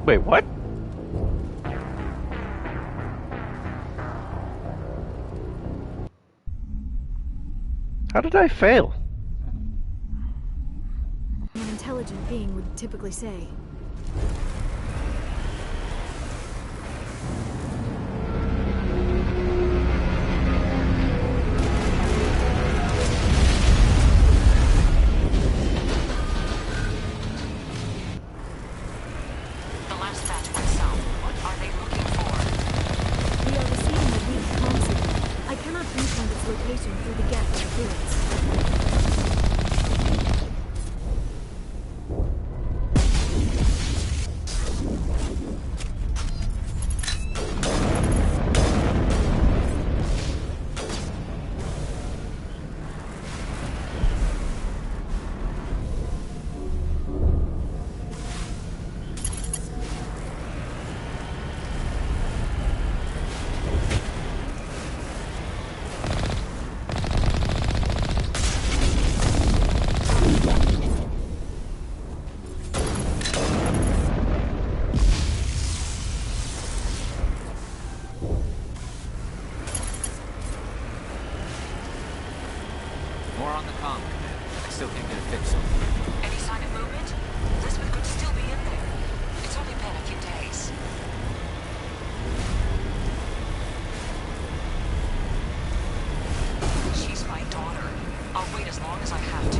Wait, what? How did I fail? An intelligent being would typically say. The last batch went south. What are they looking for? We are receiving a weak comm signal. I cannot pinpoint its location through the gap interference. More on the comm. I still can't get a fix on it. Any sign of movement? Elizabeth could still be in there. It's only been a few days. She's my daughter. I'll wait as long as I have to.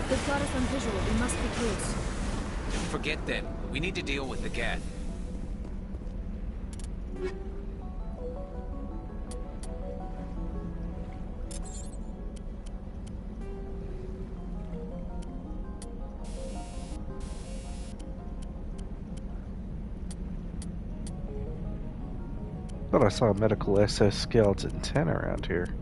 They've got us on visual. We must be close. Forget them. We need to deal with the Geth. Thought I saw a medical SS skeleton 10 around here.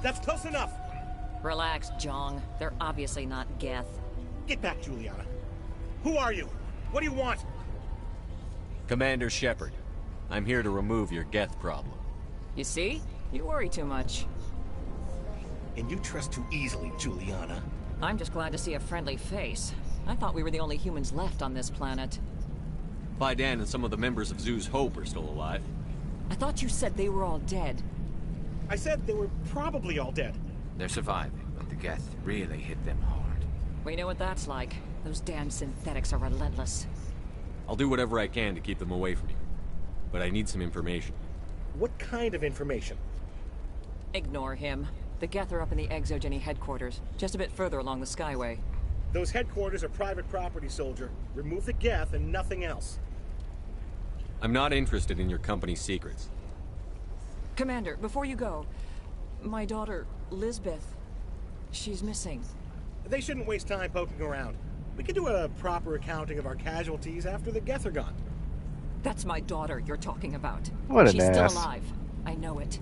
That's close enough! Relax, Jong. They're obviously not Geth. Get back, Juliana. Who are you? What do you want? Commander Shepard. I'm here to remove your Geth problem. You see? You worry too much. And you trust too easily, Juliana. I'm just glad to see a friendly face. I thought we were the only humans left on this planet. Fidan and some of the members of Zoo's Hope are still alive. I thought you said they were all dead. I said they were probably all dead. They're surviving, but the Geth really hit them hard. We know what that's like. Those damn synthetics are relentless. I'll do whatever I can to keep them away from you. But I need some information. What kind of information? Ignore him. The Geth are up in the Exogeny headquarters, just a bit further along the Skyway. Those headquarters are private property, soldier. Remove the Geth and nothing else. I'm not interested in your company's secrets. Commander, before you go, my daughter, Lisbeth, she's missing. They shouldn't waste time poking around. We can do a proper accounting of our casualties after the Geth are gone. That's my daughter you're talking about. What an She's ass. still alive. I know it.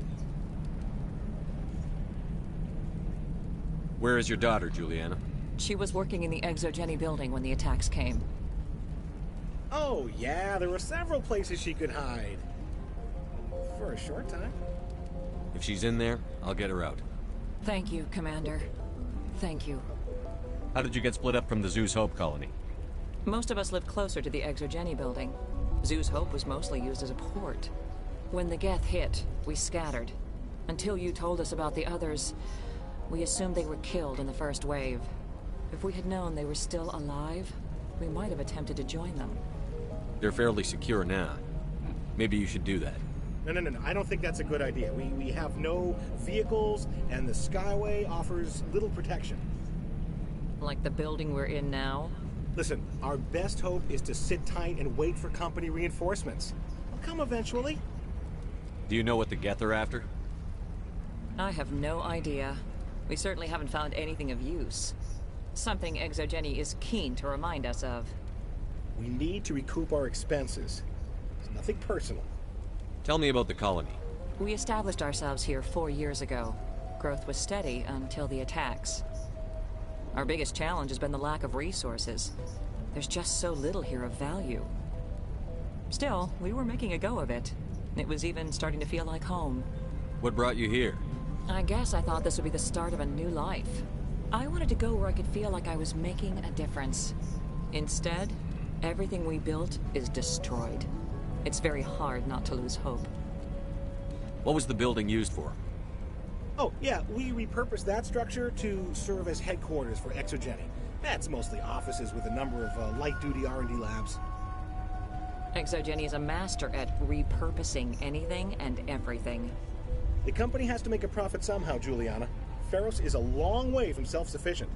Where is your daughter, Juliana? She was working in the Exogeny building when the attacks came. Oh, yeah, there were several places she could hide. For a short time. If she's in there, I'll get her out. Thank you, Commander. Thank you. How did you get split up from the Zeus Hope colony? Most of us lived closer to the Exogeny building. Zeus Hope was mostly used as a port. When the Geth hit, we scattered. Until you told us about the others, we assumed they were killed in the first wave. If we had known they were still alive, we might have attempted to join them. They're fairly secure now. Maybe you should do that. No. I don't think that's a good idea. We have no vehicles, and the Skyway offers little protection. Like the building we're in now? Listen, our best hope is to sit tight and wait for company reinforcements. They'll come eventually. Do you know what the Geth are after? I have no idea. We certainly haven't found anything of use. Something Exogeny is keen to remind us of. We need to recoup our expenses. It's nothing personal. Tell me about the colony. We established ourselves here 4 years ago. Growth was steady until the attacks. Our biggest challenge has been the lack of resources. There's just so little here of value. Still, we were making a go of it. It was even starting to feel like home. What brought you here? I guess I thought this would be the start of a new life. I wanted to go where I could feel like I was making a difference. Instead, everything we built is destroyed. It's very hard not to lose hope. What was the building used for? Oh, yeah, we repurposed that structure to serve as headquarters for Exogeny. That's mostly offices with a number of light-duty R&D labs. Exogeny is a master at repurposing anything and everything. The company has to make a profit somehow, Juliana. Feros is a long way from self-sufficient.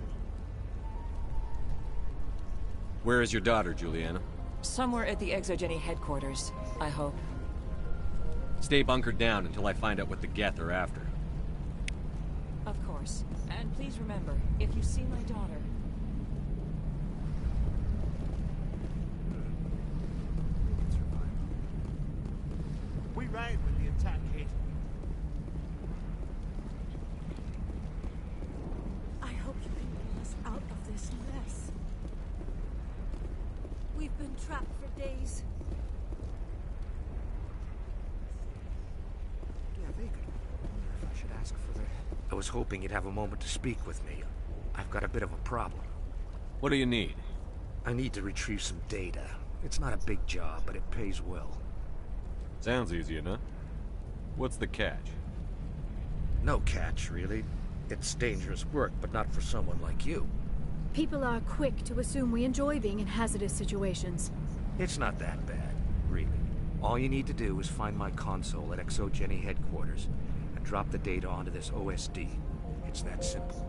Where is your daughter, Juliana? Somewhere at the Exogeny headquarters, I hope. Stay bunkered down until I find out what the Geth are after. Of course. And please remember, if you see my daughter... We ride when the attack hit. I hope you can pull us out of this mess. We've been trapped for days. Yeah, they could. I wonder if I should ask for their... I was hoping you'd have a moment to speak with me. I've got a bit of a problem. What do you need? I need to retrieve some data. It's not a big job, but it pays well. Sounds easy enough. What's the catch? No catch, really. It's dangerous work, but not for someone like you. People are quick to assume we enjoy being in hazardous situations. It's not that bad, really. All you need to do is find my console at Exogeny headquarters and drop the data onto this OSD. It's that simple.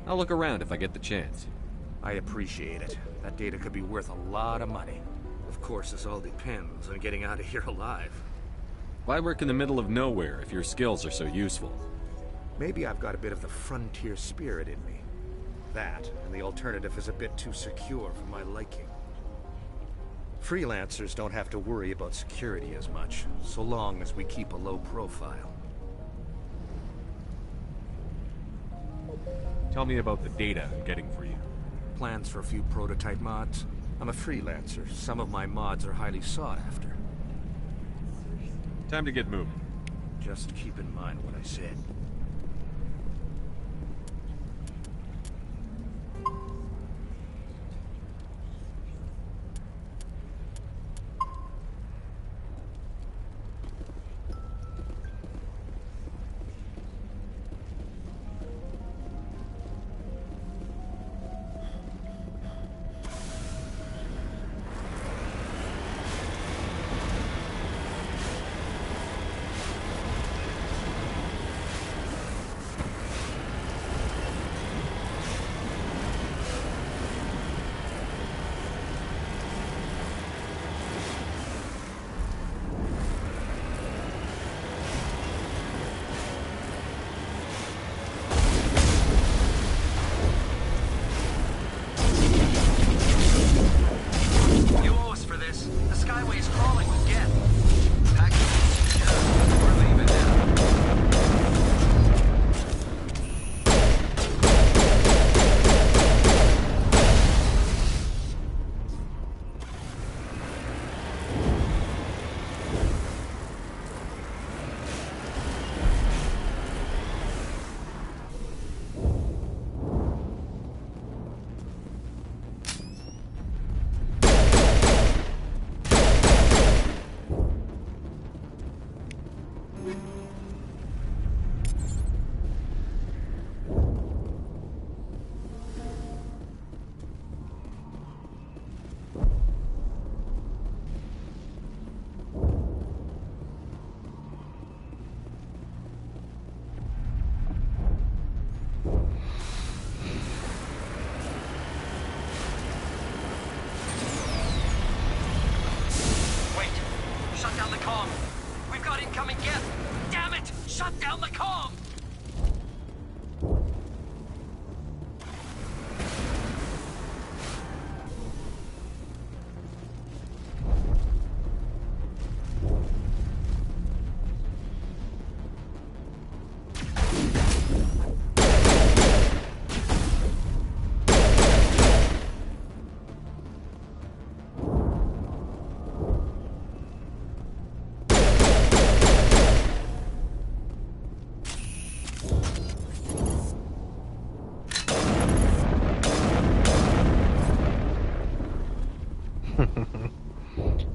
I'll look around if I get the chance. I appreciate it. That data could be worth a lot of money. Of course, this all depends on getting out of here alive. Why work in the middle of nowhere if your skills are so useful? Maybe I've got a bit of the frontier spirit in me. That, and the alternative is a bit too secure for my liking. Freelancers don't have to worry about security as much, so long as we keep a low profile. Tell me about the data I'm getting for you. Plans for a few prototype mods. I'm a freelancer. Some of my mods are highly sought after. Time to get moving. Just keep in mind what I said.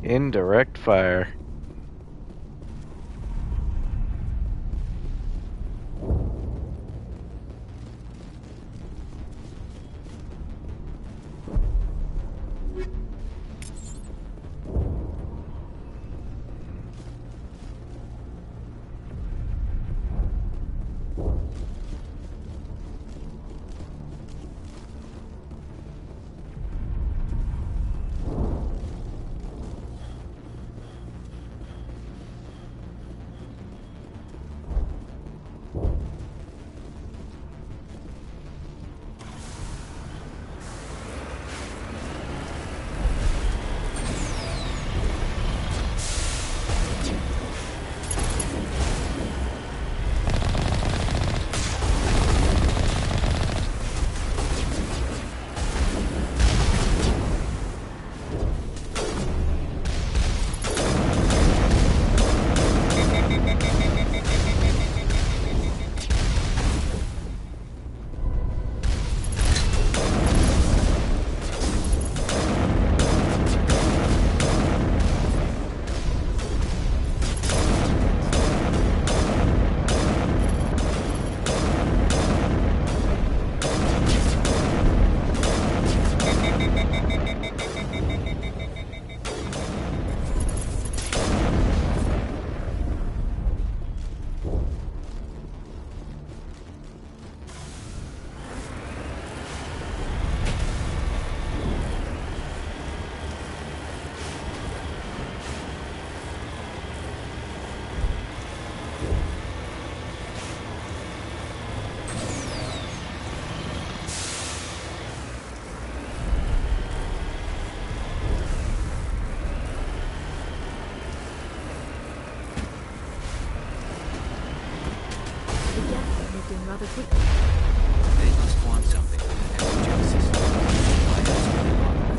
Indirect fire. Rather quickly. just want something from the exogenesis. Why else would they bother with all this?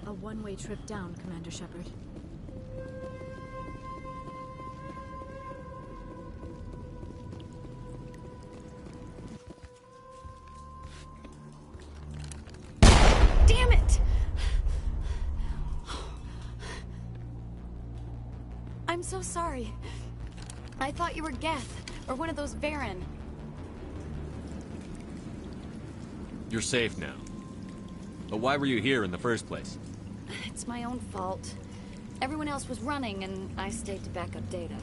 A one-way trip down, Commander Shepard. Damn it! I'm so sorry. I thought you were Geth, or one of those Varen. You're safe now. But why were you here in the first place? It's my own fault. Everyone else was running, and I stayed to back up data.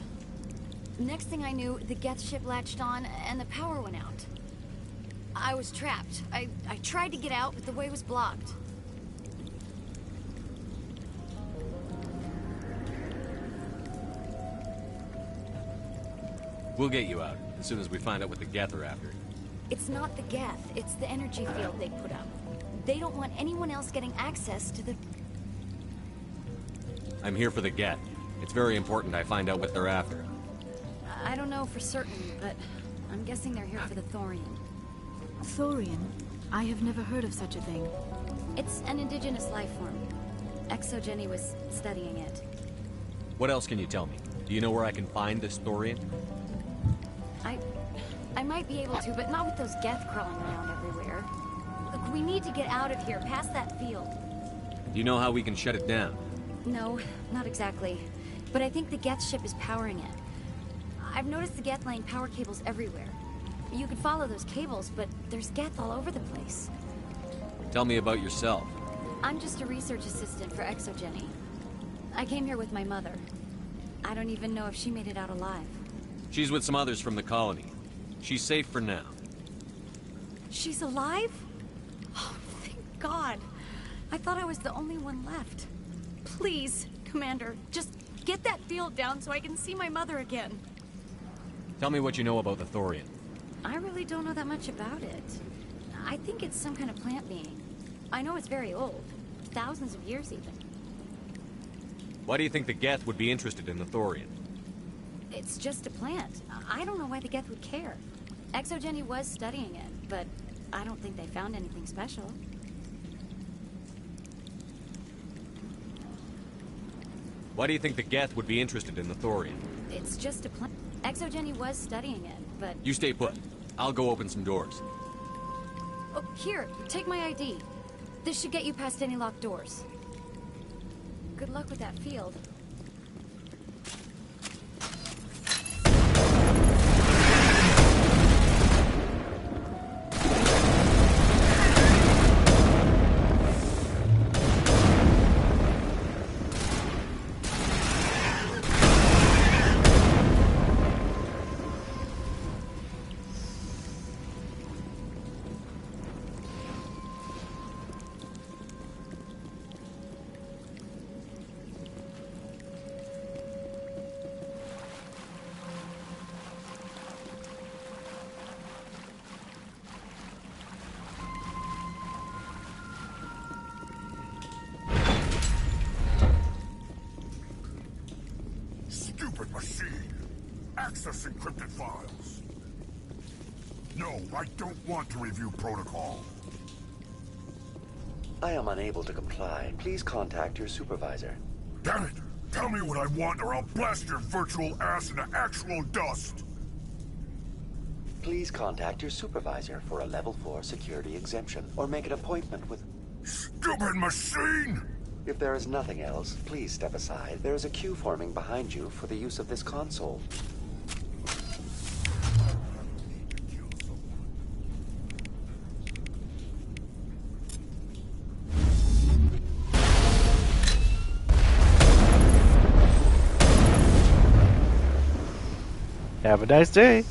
Next thing I knew, the Geth ship latched on, and the power went out. I was trapped. I tried to get out, but the way was blocked. We'll get you out, as soon as we find out what the Geth are after. It's not the Geth, it's the energy field they put up. They don't want anyone else getting access to the... I'm here for the Geth. It's very important I find out what they're after. I don't know for certain, but I'm guessing they're here for the Thorian. Thorian? I have never heard of such a thing. It's an indigenous life form. Exogeny was studying it. What else can you tell me? Do you know where I can find this Thorian? I might be able to, but not with those Geth crawling around everywhere. Look, we need to get out of here, past that field. Do you know how we can shut it down? No, not exactly. But I think the Geth ship is powering it. I've noticed the Geth laying power cables everywhere. You could follow those cables, but there's Geth all over the place. Tell me about yourself. I'm just a research assistant for Exogeny. I came here with my mother. I don't even know if she made it out alive. She's with some others from the colony. She's safe for now. She's alive? Oh, thank God. I thought I was the only one left. Please, Commander, just get that field down so I can see my mother again. Tell me what you know about the Thorian. I really don't know that much about it. I think it's some kind of plant being. I know it's very old. Thousands of years, even. Why do you think the Geth would be interested in the Thorian? It's just a plant. I don't know why the Geth would care. Exogeny was studying it, but I don't think they found anything special. Why do you think the Geth would be interested in the Thorian? It's just a plant. Exogeny was studying it, but... You stay put. I'll go open some doors. Oh, here, take my ID. This should get you past any locked doors. Good luck with that field. Stupid machine! Access encrypted files! No, I don't want to review protocol. I am unable to comply. Please contact your supervisor. Damn it! Tell me what I want or I'll blast your virtual ass into actual dust! Please contact your supervisor for a level 4 security exemption, or make an appointment with... Stupid machine! If there is nothing else, please step aside. There is a queue forming behind you for the use of this console. Have a nice day.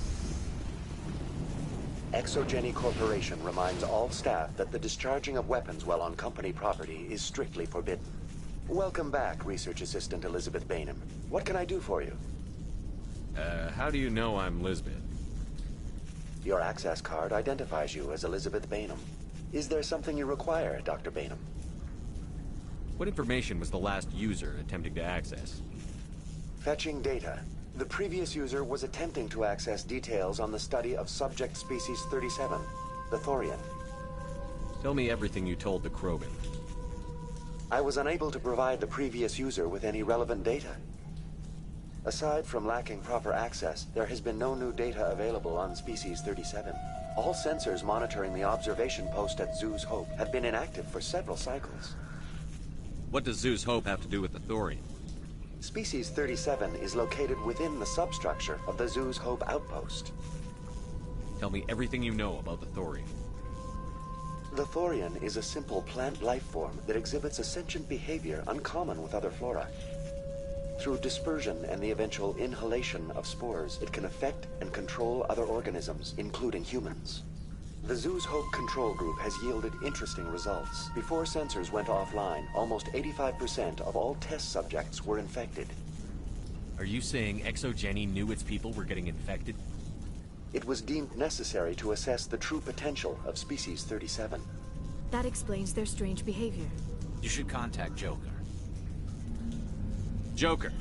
Exogeny Corporation reminds all staff that the discharging of weapons while on company property is strictly forbidden. Welcome back, Research Assistant Elizabeth Bainham. What can I do for you? How do you know I'm Lisbeth? Your access card identifies you as Elizabeth Bainham. Is there something you require, Dr. Bainham? What information was the last user attempting to access? Fetching data. The previous user was attempting to access details on the study of subject species 37, the Thorian. Tell me everything you told the Krogan. I was unable to provide the previous user with any relevant data. Aside from lacking proper access, there has been no new data available on Species 37. All sensors monitoring the observation post at Zeus Hope had been inactive for several cycles. What does Zeus Hope have to do with the Thorian? Species 37 is located within the substructure of the Zeus Hope outpost. Tell me everything you know about the Thorian. The Thorian is a simple plant life form that exhibits a sentient behavior uncommon with other flora. Through dispersion and the eventual inhalation of spores, it can affect and control other organisms, including humans. The Zeus Hope control group has yielded interesting results. Before sensors went offline, almost 85% of all test subjects were infected. Are you saying Exogeny knew its people were getting infected? It was deemed necessary to assess the true potential of Species 37. That explains their strange behavior. You should contact Joker. Joker.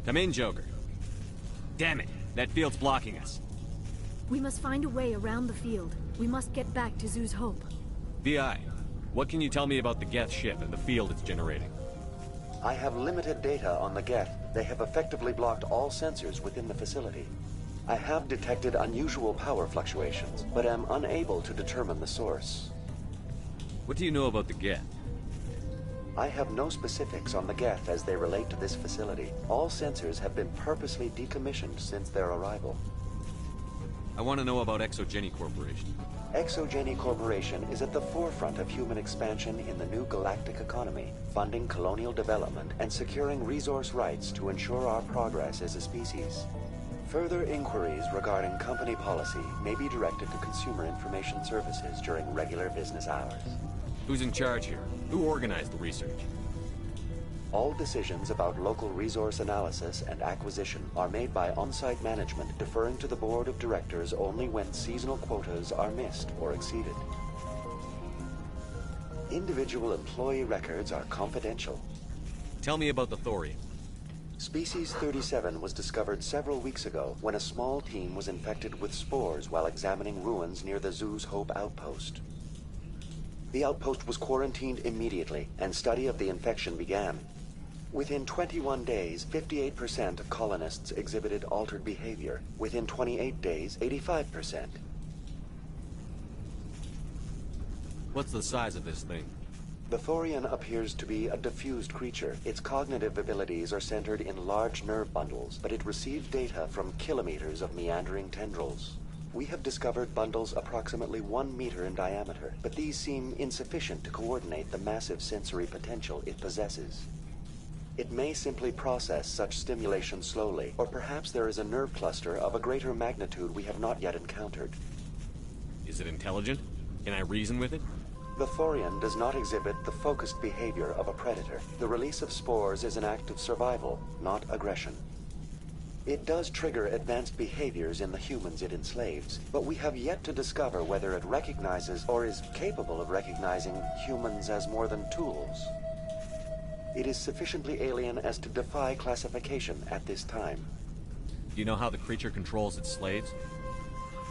Come in, Joker. Damn it, that field's blocking us. We must find a way around the field. We must get back to Zeus Hope. VI, what can you tell me about the Geth ship and the field it's generating? I have limited data on the Geth. They have effectively blocked all sensors within the facility. I have detected unusual power fluctuations, but am unable to determine the source. What do you know about the Geth? I have no specifics on the Geth as they relate to this facility. All sensors have been purposely decommissioned since their arrival. I want to know about Exogeny Corporation. Exogeny Corporation is at the forefront of human expansion in the new galactic economy, funding colonial development and securing resource rights to ensure our progress as a species. Further inquiries regarding company policy may be directed to Consumer Information Services during regular business hours. Who's in charge here? Who organized the research? All decisions about local resource analysis and acquisition are made by on-site management, deferring to the board of directors only when seasonal quotas are missed or exceeded. Individual employee records are confidential. Tell me about the thorium. Species 37 was discovered several weeks ago when a small team was infected with spores while examining ruins near the Zoo's Hope outpost. The outpost was quarantined immediately, and study of the infection began. Within 21 days, 58% of colonists exhibited altered behavior. Within 28 days, 85%. What's the size of this thing? The Thorian appears to be a diffused creature. Its cognitive abilities are centered in large nerve bundles, but it receives data from kilometers of meandering tendrils. We have discovered bundles approximately 1 meter in diameter, but these seem insufficient to coordinate the massive sensory potential it possesses. It may simply process such stimulation slowly, or perhaps there is a nerve cluster of a greater magnitude we have not yet encountered. Is it intelligent? Can I reason with it? The Thorian does not exhibit the focused behavior of a predator. The release of spores is an act of survival, not aggression. It does trigger advanced behaviors in the humans it enslaves, but we have yet to discover whether it recognizes or is capable of recognizing humans as more than tools. It is sufficiently alien as to defy classification at this time. Do you know how the creature controls its slaves?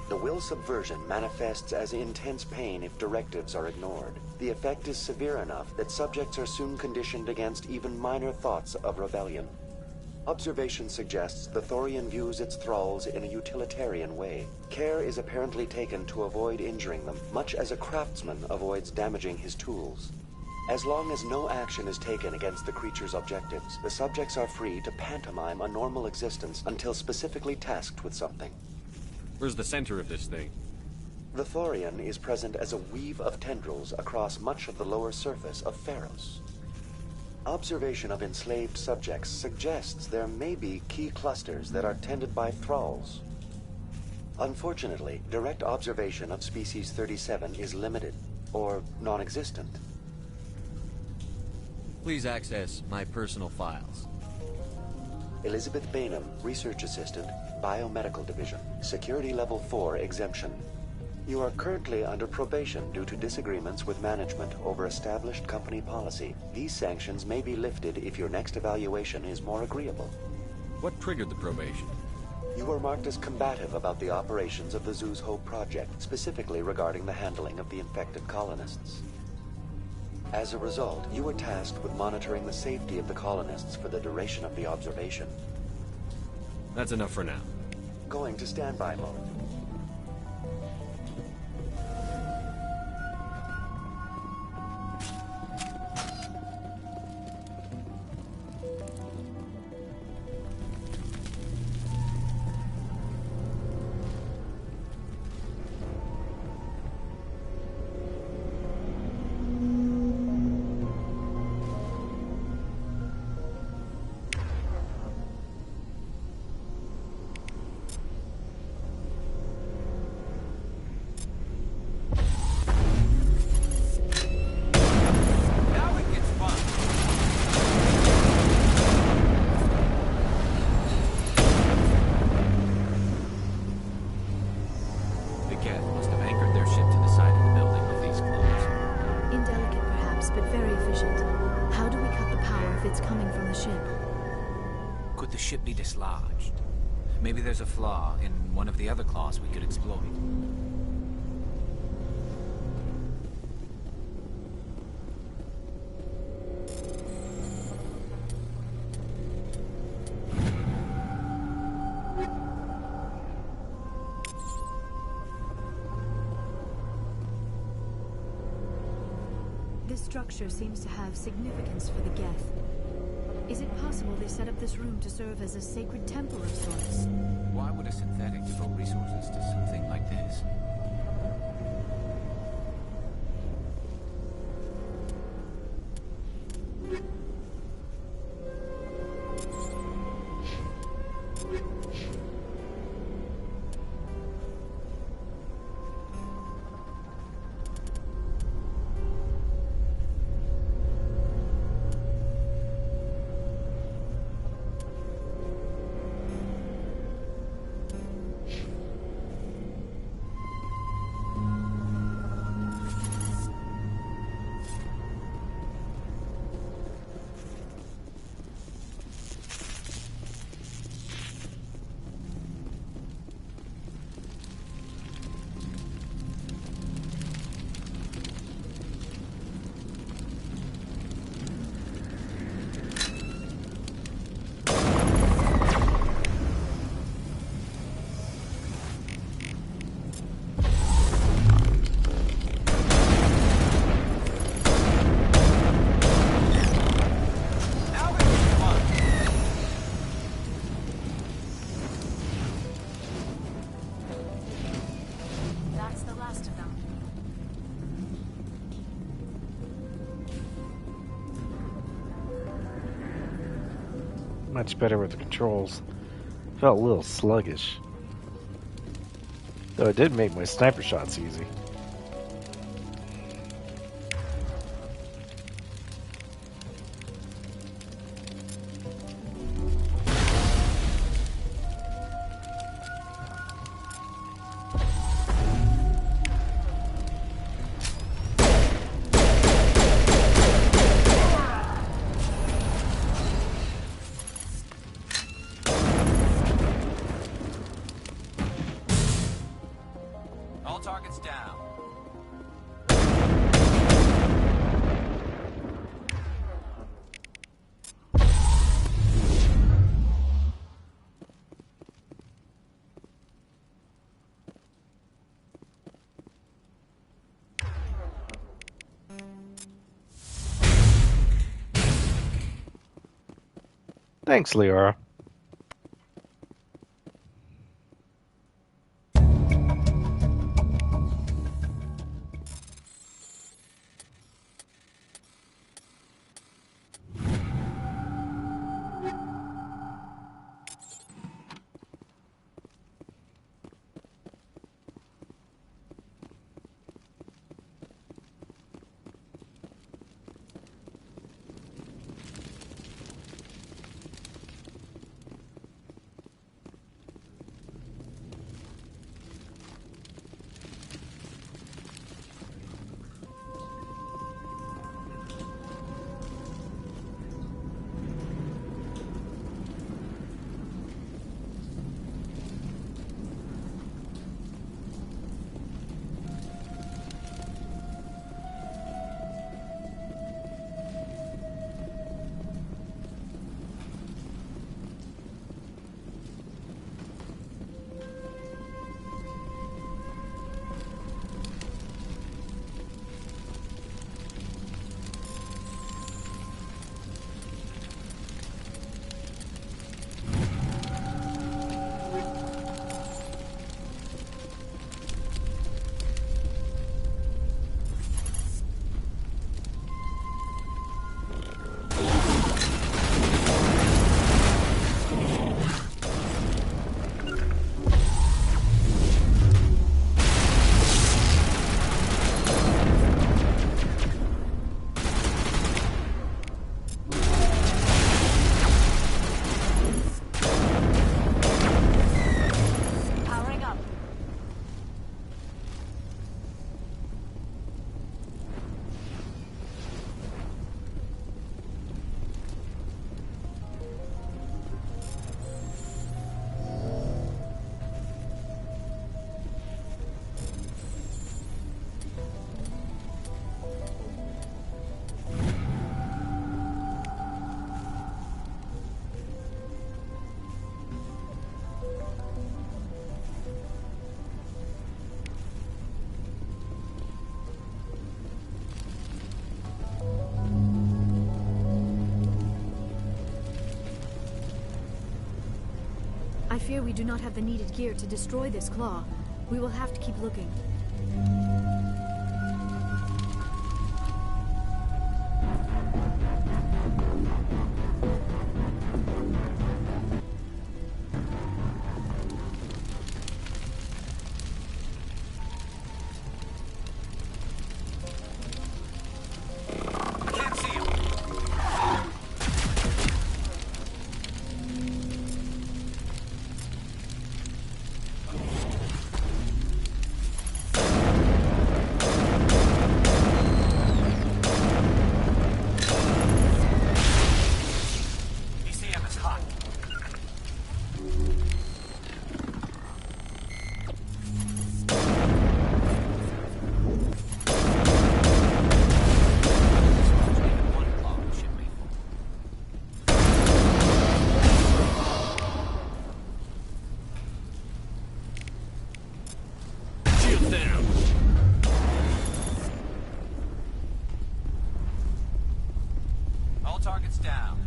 The will subversion manifests as intense pain if directives are ignored. The effect is severe enough that subjects are soon conditioned against even minor thoughts of rebellion. Observation suggests the Thorian views its thralls in a utilitarian way. Care is apparently taken to avoid injuring them, much as a craftsman avoids damaging his tools. As long as no action is taken against the creature's objectives, the subjects are free to pantomime a normal existence until specifically tasked with something. Where's the center of this thing? The Thorian is present as a weave of tendrils across much of the lower surface of Feros. Observation of enslaved subjects suggests there may be key clusters that are tended by thralls. Unfortunately, direct observation of species 37 is limited, or non-existent. Please access my personal files. Elizabeth Bainham, Research Assistant, Biomedical Division, Security Level 4 exemption. You are currently under probation due to disagreements with management over established company policy. These sanctions may be lifted if your next evaluation is more agreeable. What triggered the probation? You were marked as combative about the operations of the Zoo's Hope project, specifically regarding the handling of the infected colonists. As a result, you were tasked with monitoring the safety of the colonists for the duration of the observation. That's enough for now. Going to standby mode. Could the ship be dislodged? Maybe there's a flaw in one of the other claws we could exploit. This structure seems to have significance for the Geth. Is it possible they set up this room to serve as a sacred temple of sorts? Why would a synthetic devote resources to something like this? That's the last of them. Much better with the controls. Felt a little sluggish. Though it did make my sniper shots easy. All targets down. Thanks, Liara. I fear we do not have the needed gear to destroy this claw. We will have to keep looking. All targets down.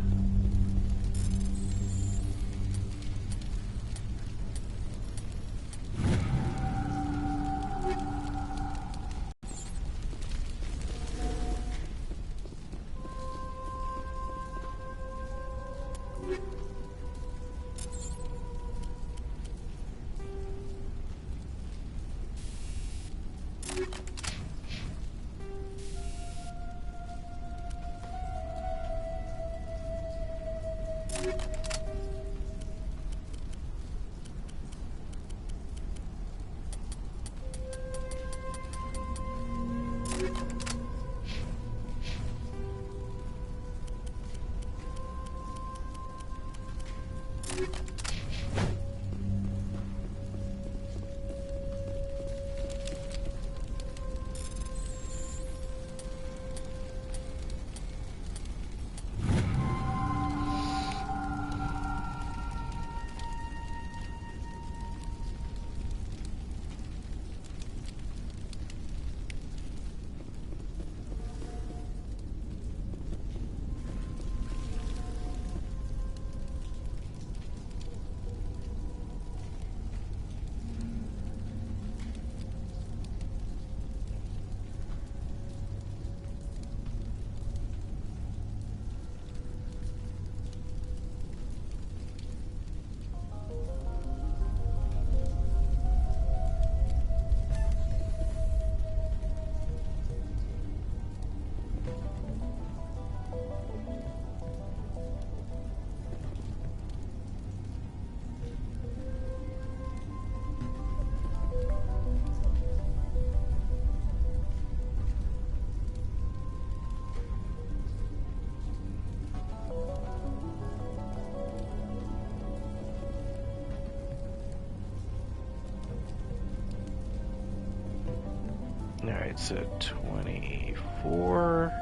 Alright, so 24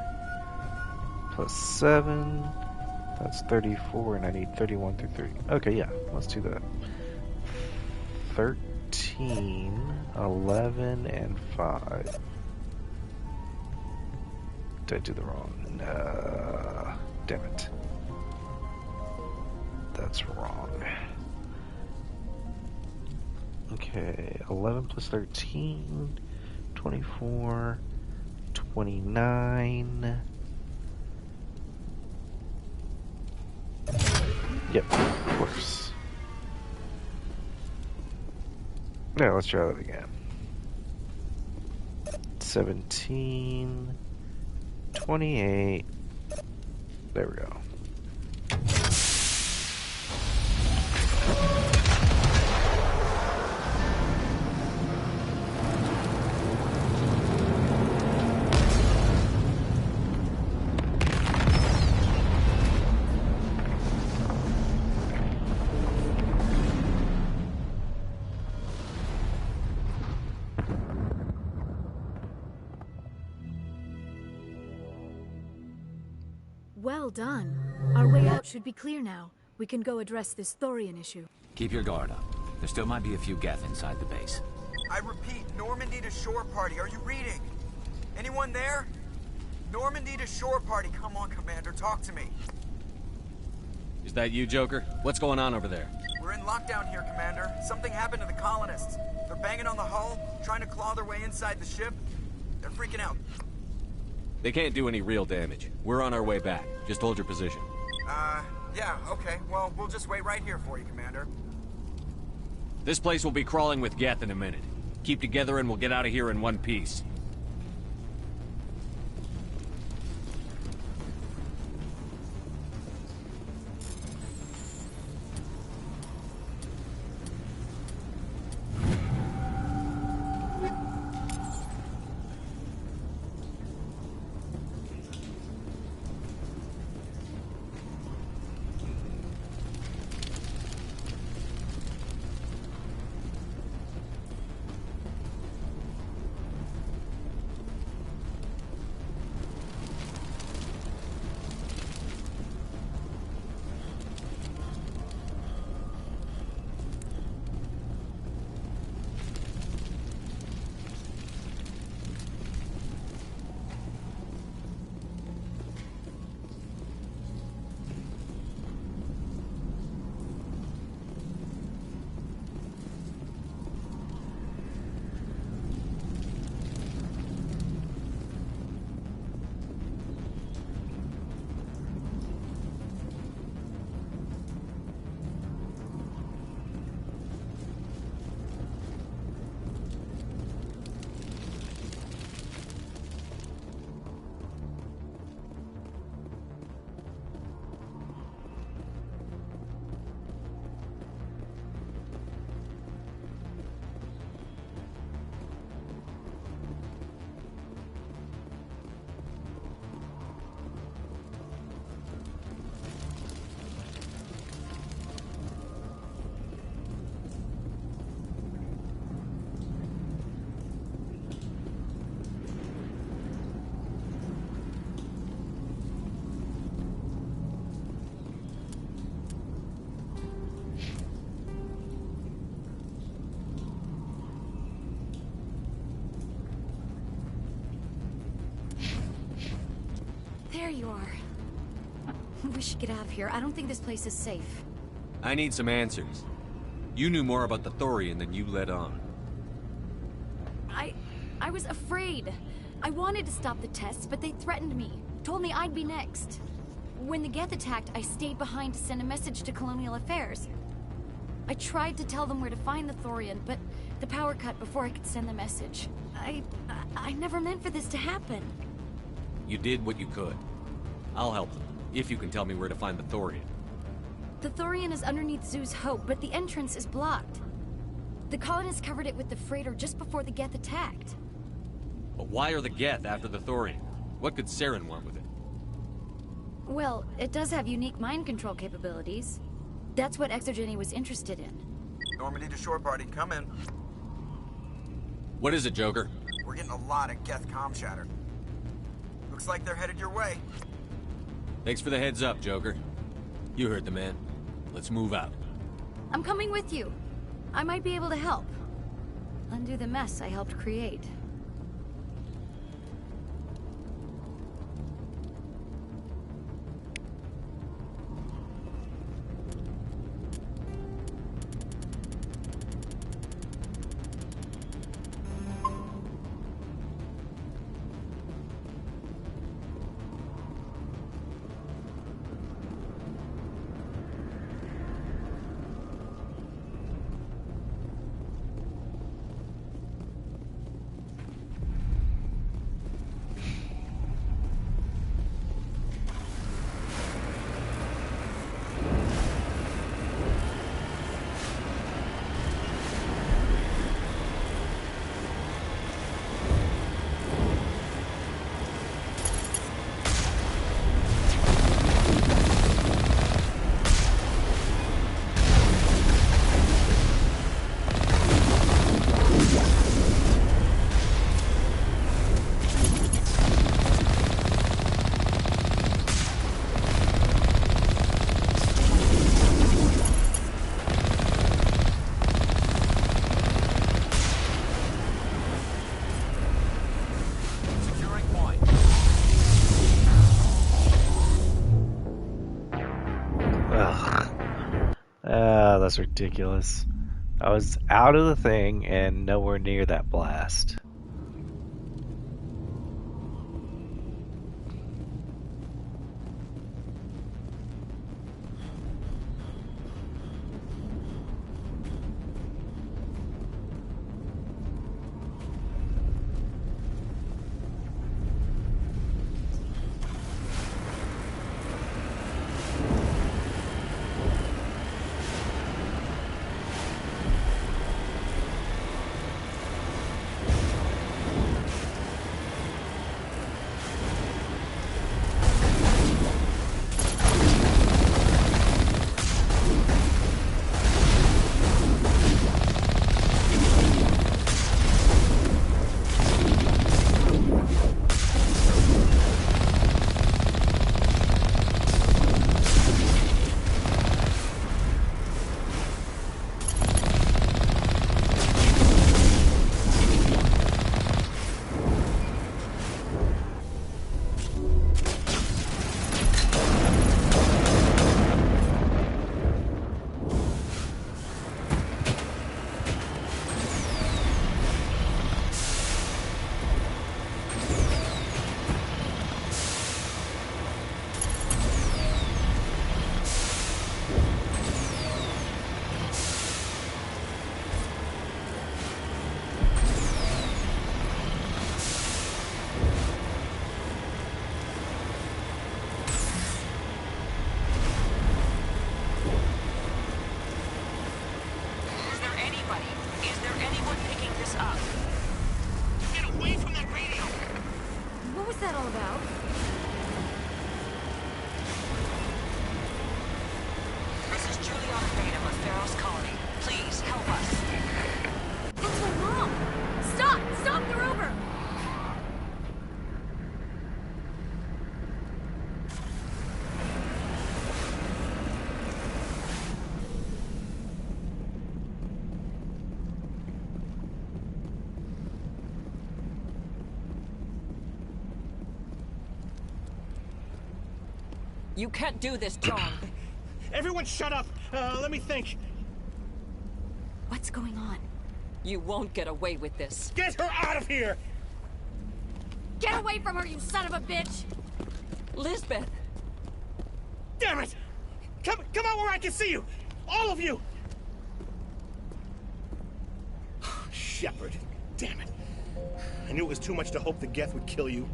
plus 7, that's 34, and I need 31 through 30. Okay, yeah, let's do that. 13, 11, and 5. Did I do the wrong? No. Damn it. That's wrong. Okay, 11 plus 13, 24, 29. Yep, of course. Yeah, let's try that again. 17, 28. There we go. Well done. Our way out should be clear now. We can go address this Thorian issue. Keep your guard up. There still might be a few Geth inside the base. I repeat, Normandy to shore party. Are you reading? Anyone there? Normandy to shore party. Come on, Commander. Talk to me. Is that you, Joker? What's going on over there? We're in lockdown here, Commander. Something happened to the colonists. They're banging on the hull, trying to claw their way inside the ship. They're freaking out. They can't do any real damage. We're on our way back. Just hold your position. Yeah, okay. Well, we'll just wait right here for you, Commander. This place will be crawling with Geth in a minute. Keep together and we'll get out of here in one piece. There you are. We should get out of here. I don't think this place is safe. I need some answers. You knew more about the Thorian than you let on. I was afraid. I wanted to stop the tests, but they threatened me. Told me I'd be next. When the Geth attacked, I stayed behind to send a message to Colonial Affairs. I tried to tell them where to find the Thorian, but the power cut before I could send the message. I never meant for this to happen. You did what you could. I'll help them, if you can tell me where to find the Thorian. The Thorian is underneath Zeus Hope, but the entrance is blocked. The colonists covered it with the freighter just before the Geth attacked. But why are the Geth after the Thorian? What could Saren want with it? Well, it does have unique mind control capabilities. That's what Exogeny was interested in. Normandy to shore party, come in. What is it, Joker? We're getting a lot of Geth comm chatter. Looks like they're headed your way. Thanks for the heads up, Joker. You heard the man. Let's move out. I'm coming with you. I might be able to help. Undo the mess I helped create. That's ridiculous. I was out of the thing and nowhere near that blast. You can't do this, John. Everyone shut up! Let me think. What's going on? You won't get away with this. Get her out of here! Get away from her, you son of a bitch! Lisbeth! Damn it! Come out where I can see you! All of you! Shepard, damn it. I knew it was too much to hope the Geth would kill you.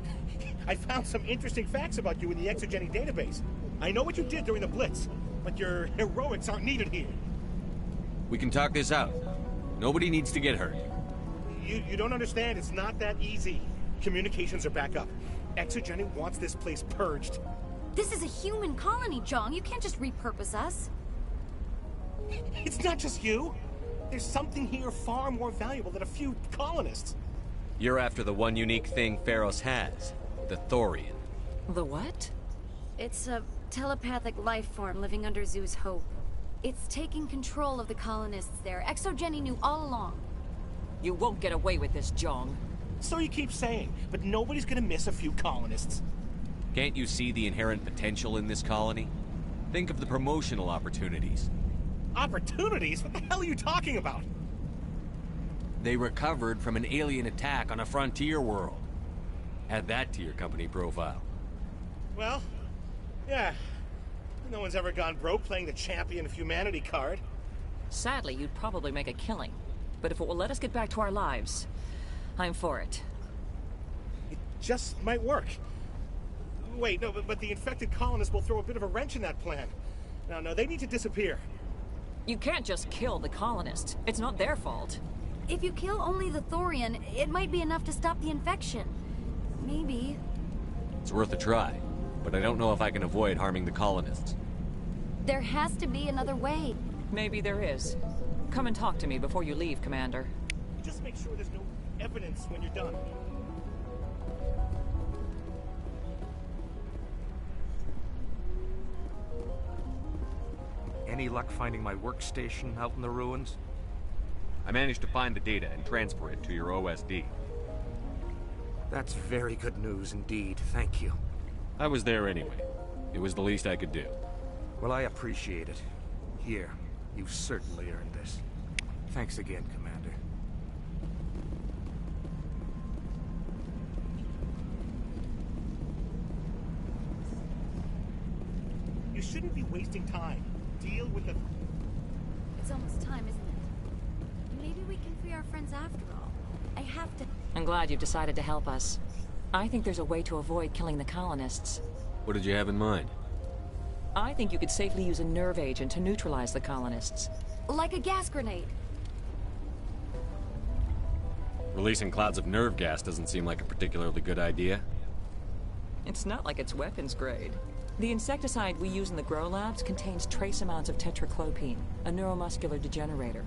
I found some interesting facts about you in the exogenic database. I know what you did during the Blitz, but your heroics aren't needed here. We can talk this out. Nobody needs to get hurt. You don't understand. It's not that easy. Communications are back up. Exogenic wants this place purged. This is a human colony, Jong. You can't just repurpose us. It's not just you. There's something here far more valuable than a few colonists. You're after the one unique thing Feros has. The Thorian. The what? It's a telepathic life form living under Zeus' Hope. It's taking control of the colonists there. Exogeny knew all along. You won't get away with this, Jong. So you keep saying, but nobody's gonna miss a few colonists. Can't you see the inherent potential in this colony? Think of the promotional opportunities. Opportunities? What the hell are you talking about? They recovered from an alien attack on a frontier world. Add that to your company profile. Well, yeah. No one's ever gone broke playing the champion of humanity card. Sadly, you'd probably make a killing. But if it will let us get back to our lives, I'm for it. It just might work. Wait, no, but the infected colonists will throw a bit of a wrench in that plan. No, they need to disappear. You can't just kill the colonists. It's not their fault. If you kill only the Thorian, it might be enough to stop the infection. Maybe. It's worth a try, but I don't know if I can avoid harming the colonists. There has to be another way. Maybe there is. Come and talk to me before you leave, Commander. Just make sure there's no evidence when you're done. Any luck finding my workstation out in the ruins? I managed to find the data and transfer it to your OSD. That's very good news indeed, thank you. I was there anyway. It was the least I could do. Well, I appreciate it. Here, You've certainly earned this. Thanks again, Commander. You shouldn't be wasting time. Deal with the... It's almost time, isn't it? Maybe we can free our friends after all. I have to... I'm glad you've decided to help us. I think there's a way to avoid killing the colonists. What did you have in mind? I think you could safely use a nerve agent to neutralize the colonists. Like a gas grenade. Releasing clouds of nerve gas doesn't seem like a particularly good idea. It's not like it's weapons grade. The insecticide we use in the grow labs contains trace amounts of tetraclopine, a neuromuscular degenerator.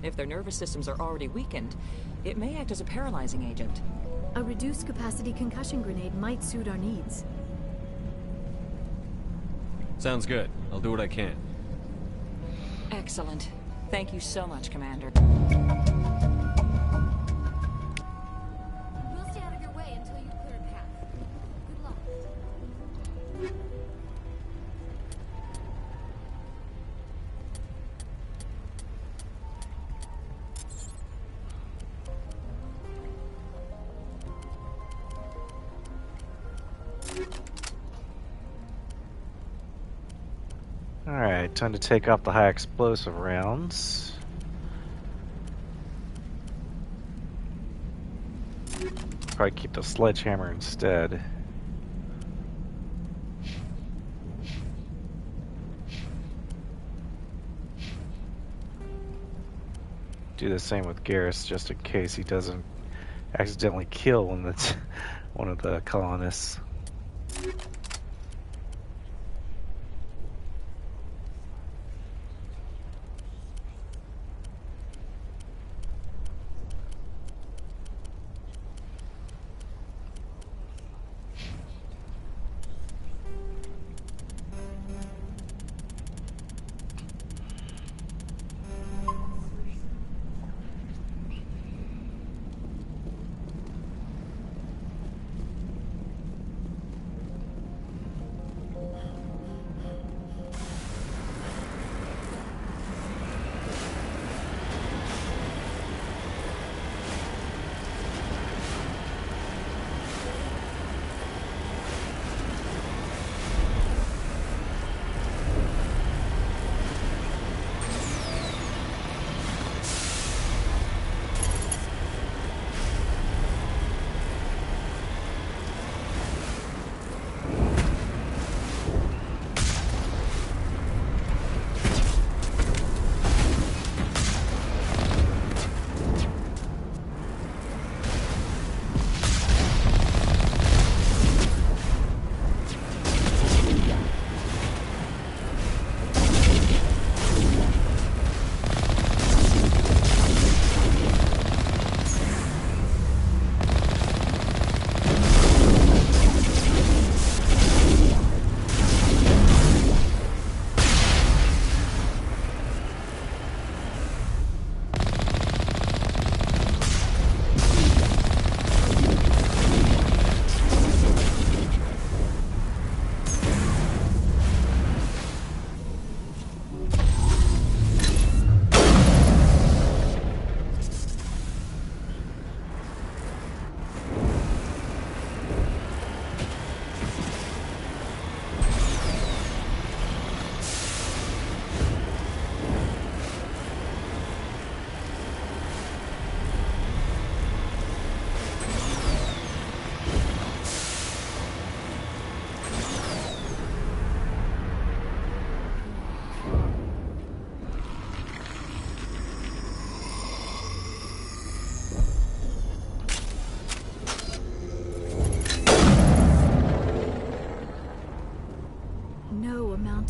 If their nervous systems are already weakened, it may act as a paralyzing agent. A reduced capacity concussion grenade might suit our needs. Sounds good. I'll do what I can. Excellent. Thank you so much, Commander. We'll stay out of your way until you clear a path. Good luck. Alright, time to take off the high explosive rounds. Probably keep the sledgehammer instead. Do the same with Garrus just in case he doesn't accidentally kill one that's one of the colonists.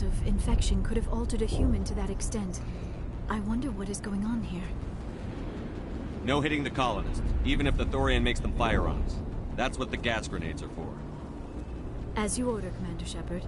Of infection could have altered a human to that extent. I wonder what is going on here. No hitting the colonists, even if the Thorian makes them fire on us. That's what the gas grenades are for. As you order, Commander Shepard.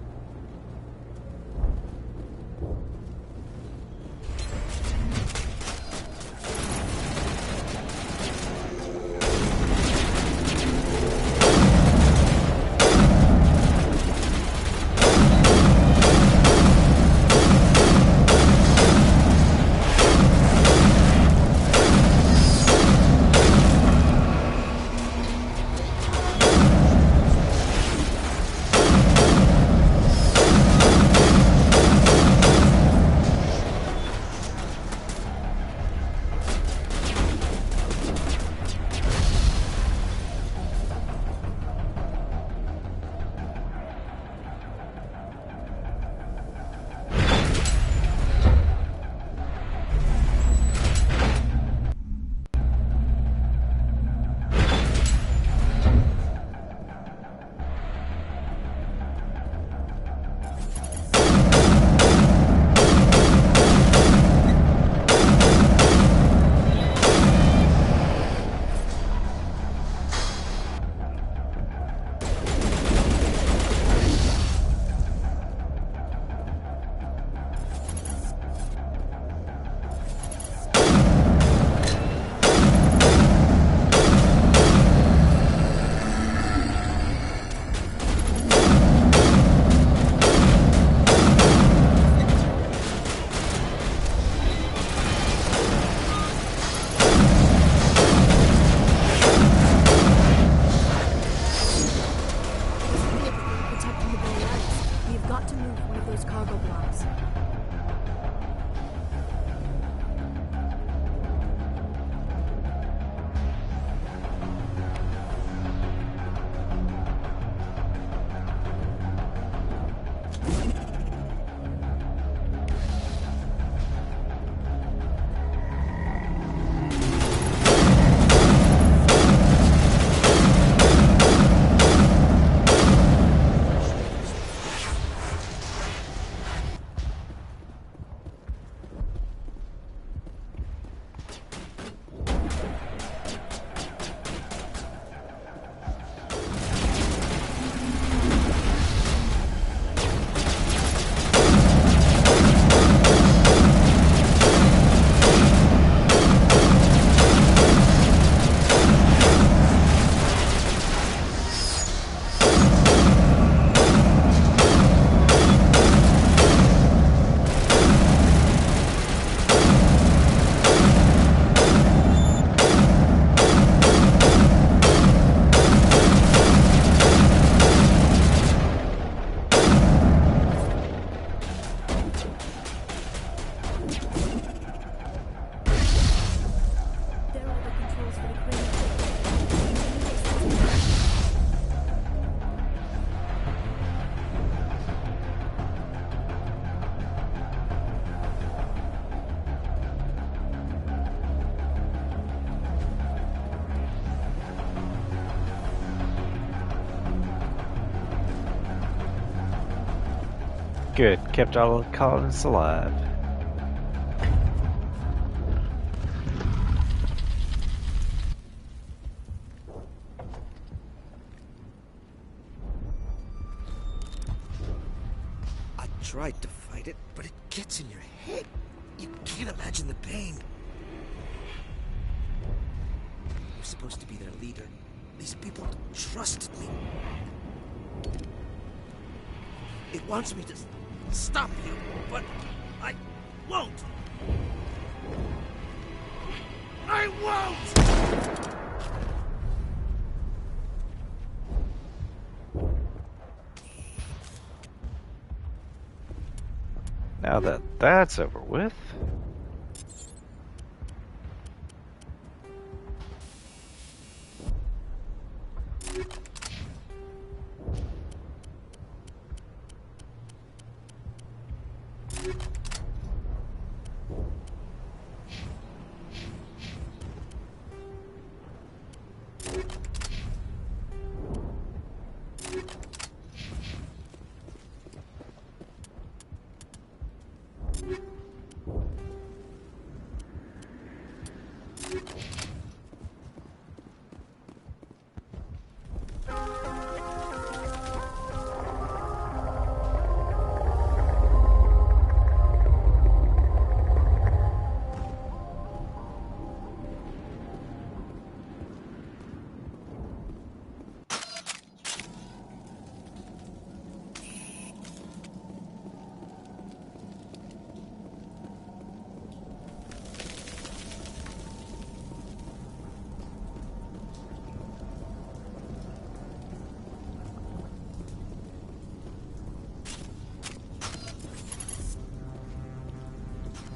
Good. Kept all the colonists alive. I tried to fight it, but it gets in your head. You can't imagine the pain. I'm supposed to be their leader. These people trusted me. It wants me to stop you, but I won't. I won't! Now that that's over with.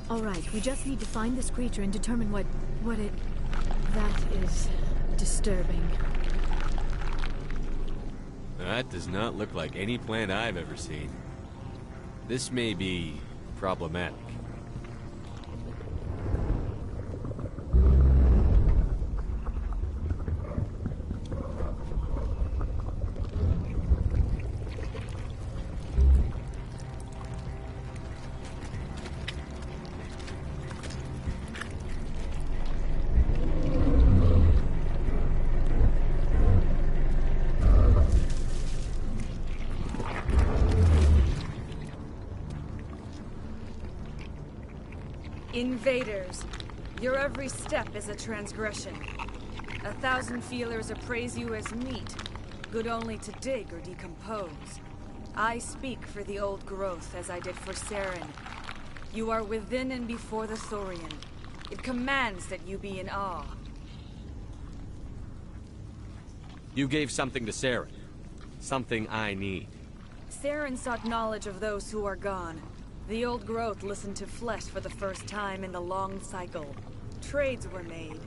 All right, we just need to find this creature and determine what it... That is disturbing. That does not look like any plant I've ever seen. This may be problematic. Invaders, your every step is a transgression. 1,000 feelers appraise you as meat, good only to dig or decompose. I speak for the old growth as I did for Saren. You are within and before the Thorian. It commands that you be in awe. You gave something to Saren. Something I need. Saren sought knowledge of those who are gone. The old growth listened to flesh for the first time in the long cycle. Trades were made.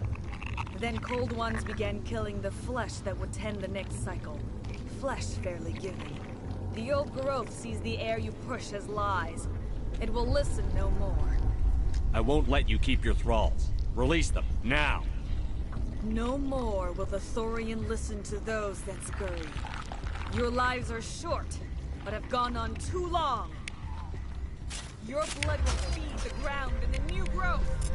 Then cold ones began killing the flesh that would tend the next cycle. Flesh fairly given. The old growth sees the air you push as lies. It will listen no more. I won't let you keep your thralls. Release them, now! No more will the Thorian listen to those that scurry. Your lives are short, but have gone on too long. Your blood will feed the ground in the new growth.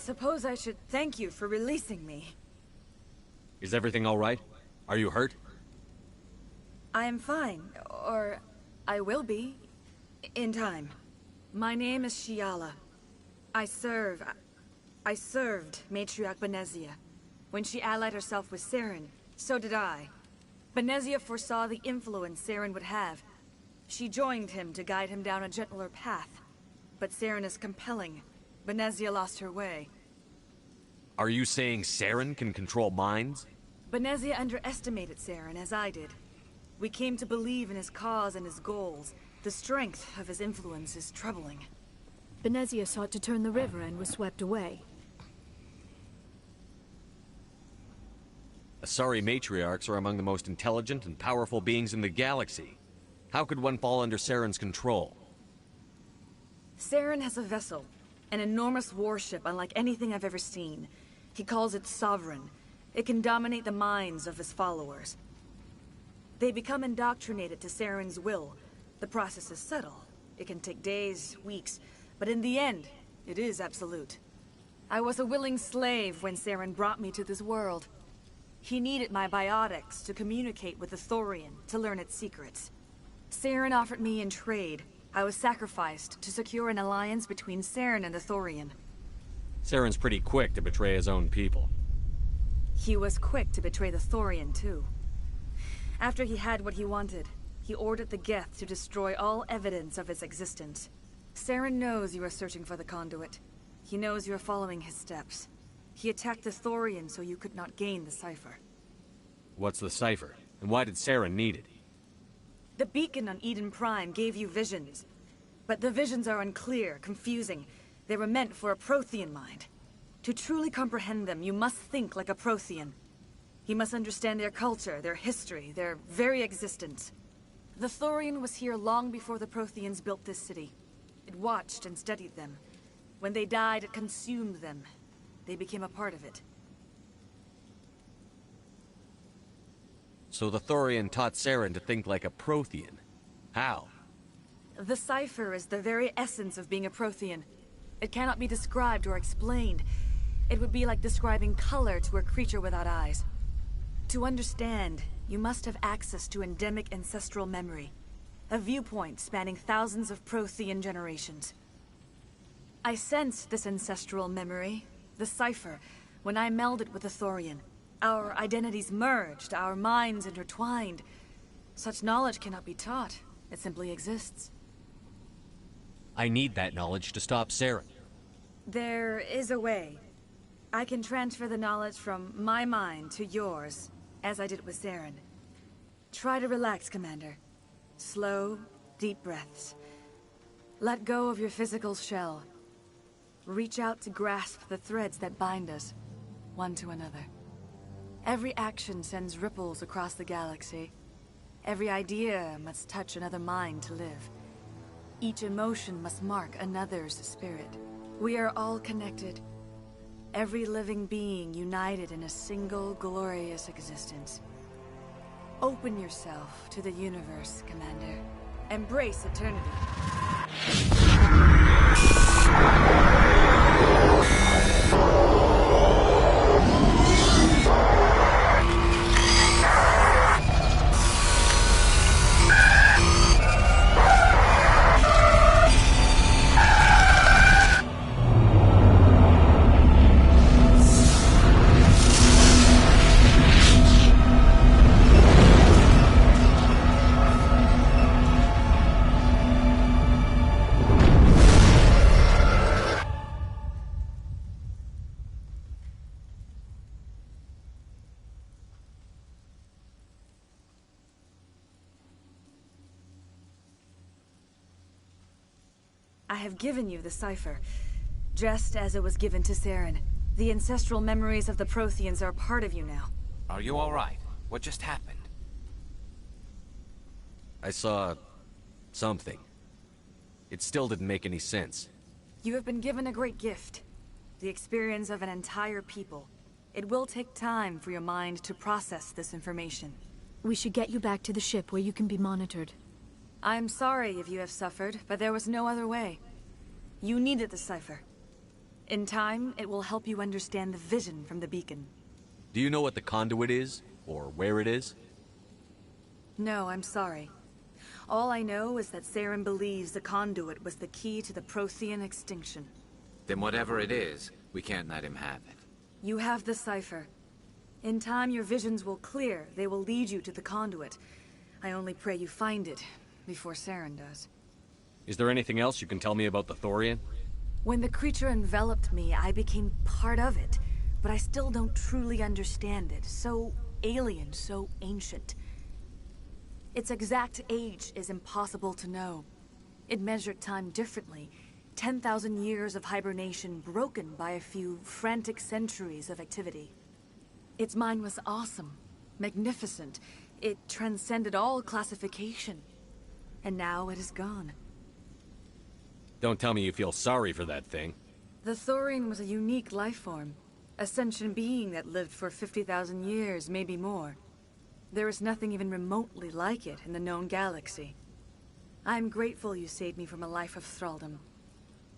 suppose I should thank you for releasing me. Is everything all right? Are you hurt? I am fine, or I will be, in time. My name is Shiala. I served Matriarch Benezia. When she allied herself with Saren, so did I. Benezia foresaw the influence Saren would have. She joined him to guide him down a gentler path. But Saren is compelling. Benezia lost her way. Are you saying Saren can control minds? Benezia underestimated Saren, as I did. We came to believe in his cause and his goals. The strength of his influence is troubling. Benezia sought to turn the river and was swept away. Asari matriarchs are among the most intelligent and powerful beings in the galaxy. How could one fall under Saren's control? Saren has a vessel, an enormous warship unlike anything I've ever seen. He calls it Sovereign. It can dominate the minds of his followers. They become indoctrinated to Saren's will. The process is subtle. It can take days, weeks, but in the end, it is absolute. I was a willing slave when Saren brought me to this world. He needed my biotics to communicate with the Thorian, to learn its secrets. Saren offered me in trade. I was sacrificed to secure an alliance between Saren and the Thorian. Saren's pretty quick to betray his own people. He was quick to betray the Thorian, too. After he had what he wanted, he ordered the Geth to destroy all evidence of its existence. Saren knows you are searching for the conduit. He knows you are following his steps. He attacked the Thorian so you could not gain the cipher. What's the cipher? And why did Saren need it? The beacon on Eden Prime gave you visions. But the visions are unclear, confusing. They were meant for a Prothean mind. To truly comprehend them, you must think like a Prothean. You must understand their culture, their history, their very existence. The Thorian was here long before the Protheans built this city. It watched and studied them. When they died, it consumed them. They became a part of it. So the Thorian taught Saren to think like a Prothean. How? The cipher is the very essence of being a Prothean. It cannot be described or explained. It would be like describing color to a creature without eyes. To understand, you must have access to endemic ancestral memory. A viewpoint spanning thousands of Prothean generations. I sensed this ancestral memory, the cipher, when I melded with the Thorian. Our identities merged, our minds intertwined. Such knowledge cannot be taught. It simply exists. I need that knowledge to stop Saren. There is a way. I can transfer the knowledge from my mind to yours, as I did with Saren. Try to relax, Commander. Slow, deep breaths. Let go of your physical shell. Reach out to grasp the threads that bind us, one to another. Every action sends ripples across the galaxy. Every idea must touch another mind to live. Each emotion must mark another's spirit. We are all connected. Every living being united in a single glorious existence. Open yourself to the universe, Commander. Embrace eternity. I have given you the cipher, just as it was given to Saren. The ancestral memories of the Protheans are part of you now. Are you all right? What just happened? I saw... something. It still didn't make any sense. You have been given a great gift. The experience of an entire people. It will take time for your mind to process this information. We should get you back to the ship where you can be monitored. I'm sorry if you have suffered, but there was no other way. You needed the cipher. In time, it will help you understand the vision from the beacon. Do you know what the conduit is? Or where it is? No, I'm sorry. All I know is that Saren believes the conduit was the key to the Prothean extinction. Then whatever it is, we can't let him have it. You have the cipher. In time, your visions will clear. They will lead you to the conduit. I only pray you find it before Saren does. Is there anything else you can tell me about the Thorian? When the creature enveloped me, I became part of it, but I still don't truly understand it. So alien, so ancient. Its exact age is impossible to know. It measured time differently. 10,000 years of hibernation broken by a few frantic centuries of activity. Its mind was awesome, magnificent. It transcended all classification. And now it is gone. Don't tell me you feel sorry for that thing. The Thorian was a unique life form. A sentient being that lived for 50,000 years, maybe more. There is nothing even remotely like it in the known galaxy. I'm grateful you saved me from a life of thraldom.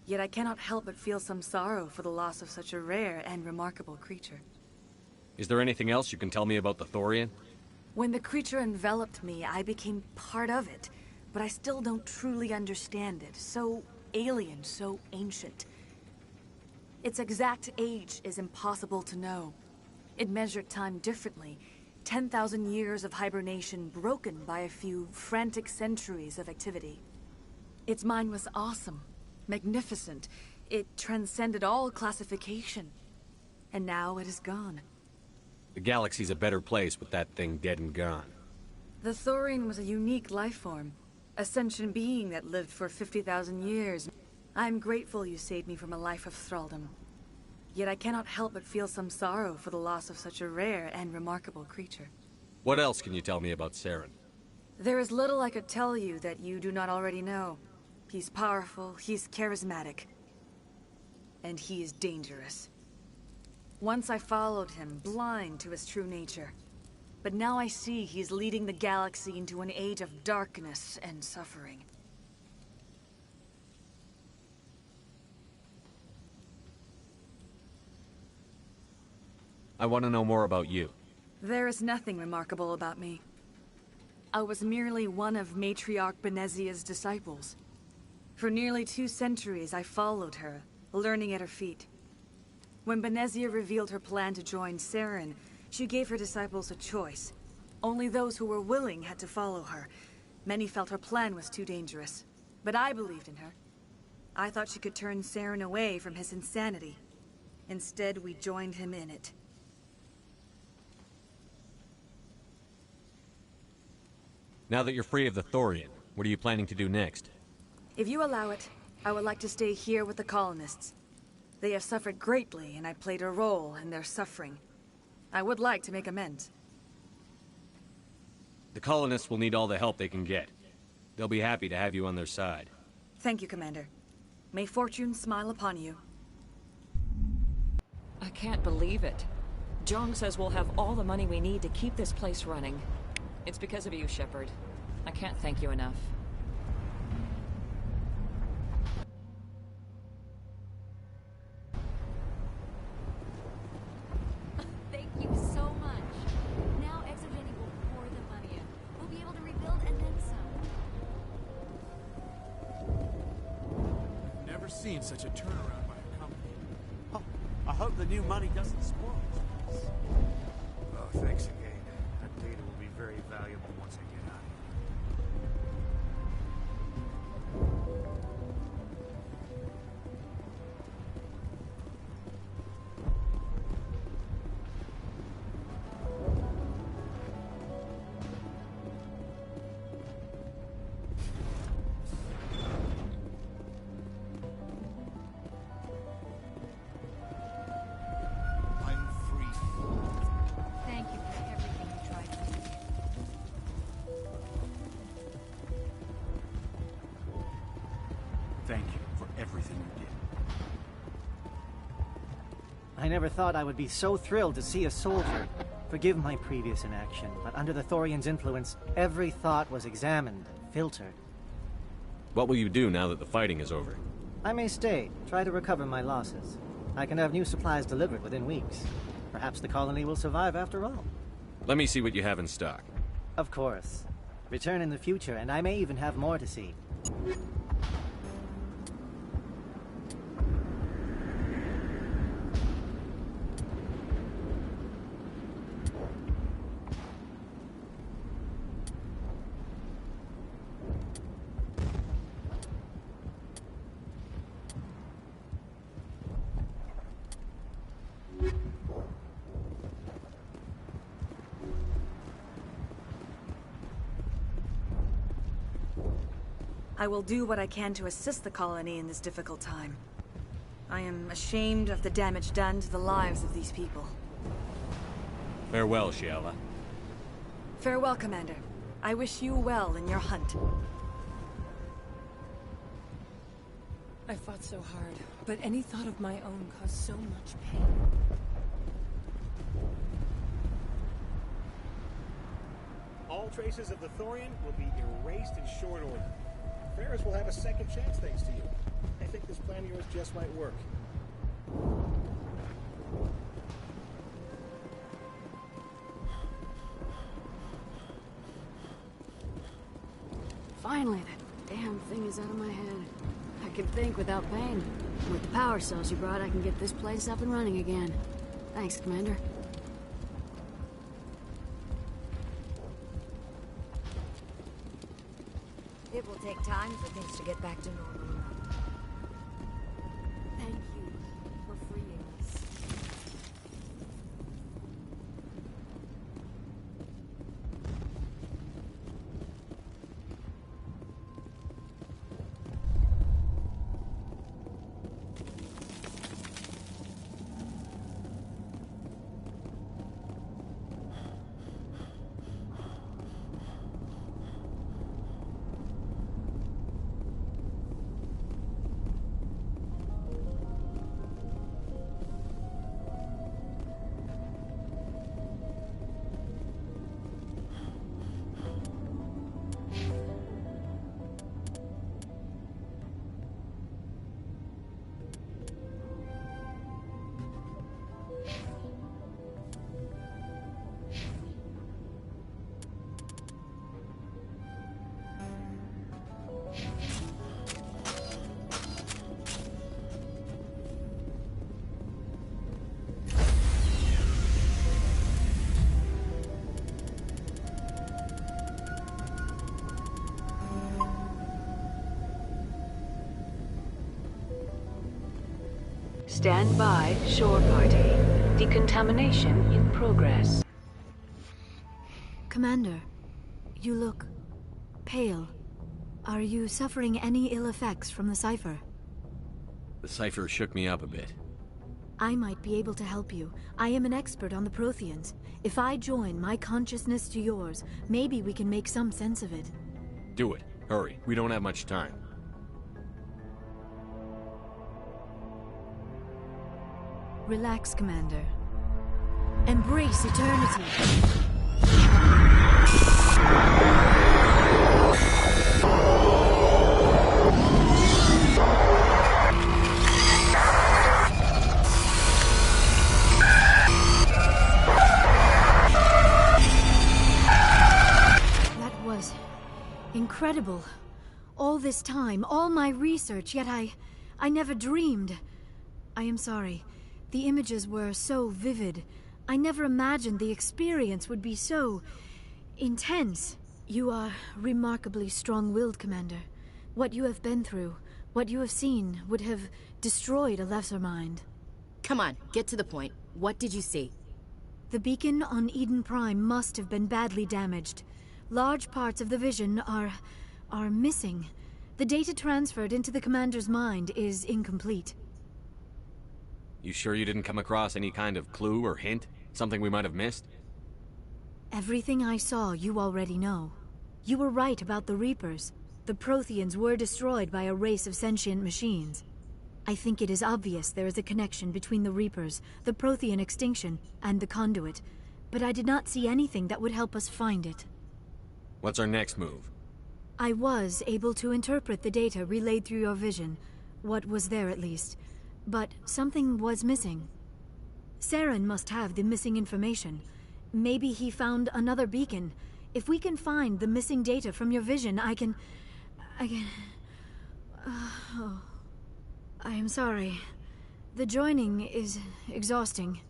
Yet I cannot help but feel some sorrow for the loss of such a rare and remarkable creature. Is there anything else you can tell me about the Thorian? When the creature enveloped me, I became part of it, but I still don't truly understand it. So alien, so ancient. Its exact age is impossible to know. It measured time differently. 10,000 years of hibernation broken by a few frantic centuries of activity. Its mind was awesome, magnificent. It transcended all classification. And now it is gone. The galaxy's a better place with that thing dead and gone. The Thorian was a unique life form. A sentient being that lived for 50,000 years. I'm grateful you saved me from a life of thraldom. Yet I cannot help but feel some sorrow for the loss of such a rare and remarkable creature. What else can you tell me about Saren? There is little I could tell you that you do not already know. He's powerful, he's charismatic. And he is dangerous. Once I followed him, blind to his true nature. But now I see he's leading the galaxy into an age of darkness and suffering. I want to know more about you. There is nothing remarkable about me. I was merely one of Matriarch Benezia's disciples. For nearly 2 centuries I followed her, learning at her feet. When Benezia revealed her plan to join Saren, she gave her disciples a choice. Only those who were willing had to follow her. Many felt her plan was too dangerous, but I believed in her. I thought she could turn Saren away from his insanity. Instead, we joined him in it. Now that you're free of the Thorian, what are you planning to do next? If you allow it, I would like to stay here with the colonists. They have suffered greatly, and I played a role in their suffering. I would like to make amends. The colonists will need all the help they can get. They'll be happy to have you on their side. Thank you, Commander. May fortune smile upon you. I can't believe it. Jong says we'll have all the money we need to keep this place running. It's because of you, Shepard. I can't thank you enough. Thank you so much. Now Exogeny will pour the money in. We'll be able to rebuild and then some. Never seen such a turnaround by a company. Oh, I hope the new money doesn't spoil it. Oh, thanks again. That data will be very valuable once I get out of here. I'm free. Thank you for everything you tried to do. Thank you for everything you did. I never thought I would be so thrilled to see a soldier. Forgive my previous inaction, but under the Thorian's influence, every thought was examined and filtered. What will you do now that the fighting is over? I may stay, try to recover my losses. I can have new supplies delivered within weeks. Perhaps the colony will survive after all. Let me see what you have in stock. Of course. Return in the future, and I may even have more to see. I will do what I can to assist the colony in this difficult time. I am ashamed of the damage done to the lives of these people. Farewell, Shiala. Farewell, Commander. I wish you well in your hunt. I fought so hard, but any thought of my own caused so much pain. All traces of the Thorian will be erased in short order. Feros will have a second chance thanks to you. I think this plan of yours just might work. Finally, that damn thing is out of my head. I can think without pain. With the power cells you brought, I can get this place up and running again. Thanks, Commander. It will take time for things to get back to normal. Thank you for freeing us. Stand by, shore party. Decontamination in progress. Commander, you look pale. Are you suffering any ill effects from the cipher? The cipher shook me up a bit. I might be able to help you. I am an expert on the Protheans. If I join my consciousness to yours, maybe we can make some sense of it. Do it. Hurry. We don't have much time. Relax, Commander. Embrace eternity. That was incredible. All this time, all my research, yet I never dreamed. I am sorry. The images were so vivid. I never imagined the experience would be so intense. You are remarkably strong-willed, Commander. What you have been through, what you have seen, would have destroyed a lesser mind. Come on, get to the point. What did you see? The beacon on Eden Prime must have been badly damaged. Large parts of the vision are missing. The data transferred into the Commander's mind is incomplete. You sure you didn't come across any kind of clue or hint? Something we might have missed? Everything I saw, you already know. You were right about the Reapers. The Protheans were destroyed by a race of sentient machines. I think it is obvious there is a connection between the Reapers, the Prothean extinction, and the Conduit, but I did not see anything that would help us find it. What's our next move? I was able to interpret the data relayed through your vision. What was there, at least. But something was missing. Saren must have the missing information. Maybe he found another beacon. If we can find the missing data from your vision, I can... Oh. I am sorry. The joining is exhausting.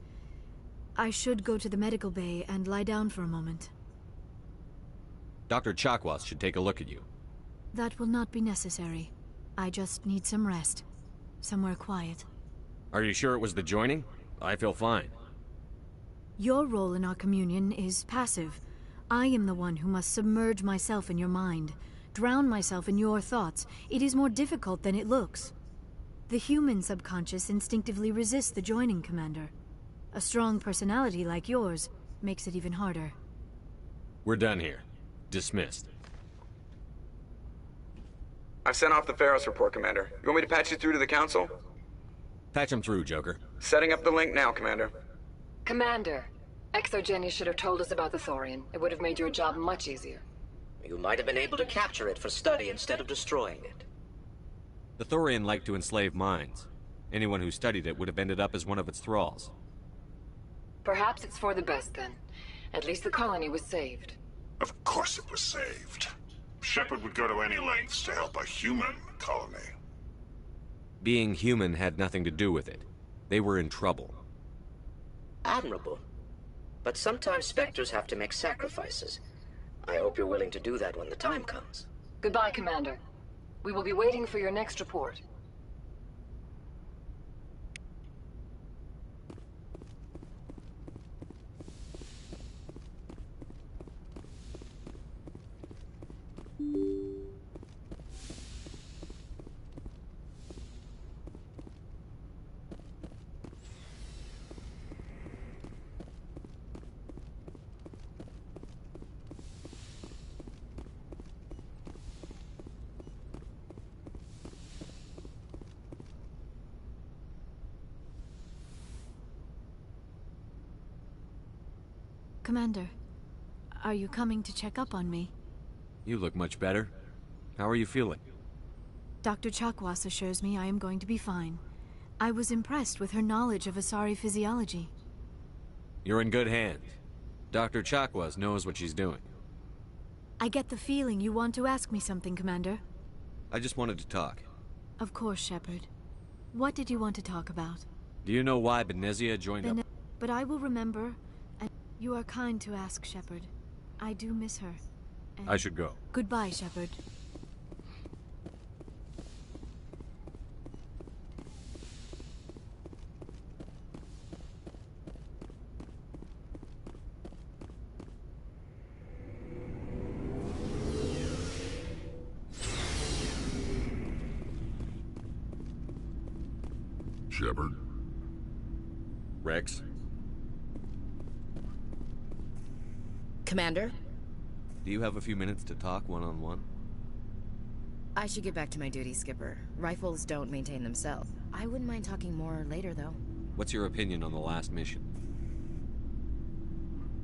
I should go to the medical bay and lie down for a moment. Dr. Chakwas should take a look at you. That will not be necessary. I just need some rest. Somewhere quiet. Are you sure it was the joining? I feel fine. Your role in our communion is passive. I am the one who must submerge myself in your mind, drown myself in your thoughts. It is more difficult than it looks. The human subconscious instinctively resists the joining, Commander. A strong personality like yours makes it even harder. We're done here. Dismissed. I've sent off the Feros report, Commander. You want me to patch you through to the Council? Patch him through, Joker. Setting up the link now, Commander. Commander, ExoGeni should have told us about the Thorian. It would have made your job much easier. You might have been able to capture it for study instead of destroying it. The Thorian liked to enslave minds. Anyone who studied it would have ended up as one of its thralls. Perhaps it's for the best then. At least the colony was saved. Of course it was saved. Shepard would go to any lengths to help a human colony. Being human had nothing to do with it. They were in trouble. Admirable. But sometimes Spectres have to make sacrifices. I hope you're willing to do that when the time comes. Goodbye, Commander. We will be waiting for your next report. Commander, are you coming to check up on me? You look much better. How are you feeling? Dr. Chakwas assures me I am going to be fine. I was impressed with her knowledge of Asari physiology. You're in good hands. Dr. Chakwas knows what she's doing. I get the feeling you want to ask me something, Commander. I just wanted to talk. Of course, Shepard. What did you want to talk about? Do you know why Benezia joined up? But I will remember, and you are kind to ask, Shepard. I do miss her. I should go. Goodbye, Shepard. Shepard? Rex? Commander? Do you have a few minutes to talk one-on-one? I should get back to my duty, Skipper. Rifles don't maintain themselves. I wouldn't mind talking more later, though. What's your opinion on the last mission?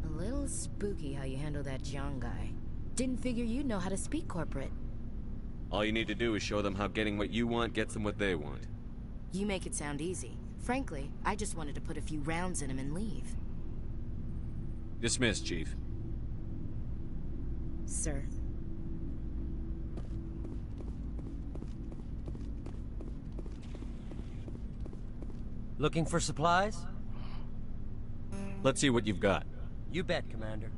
A little spooky how you handle that Jiang guy. Didn't figure you'd know how to speak corporate. All you need to do is show them how getting what you want gets them what they want. You make it sound easy. Frankly, I just wanted to put a few rounds in him and leave. Dismissed, Chief. Sir. Looking for supplies? Let's see what you've got. You bet, Commander.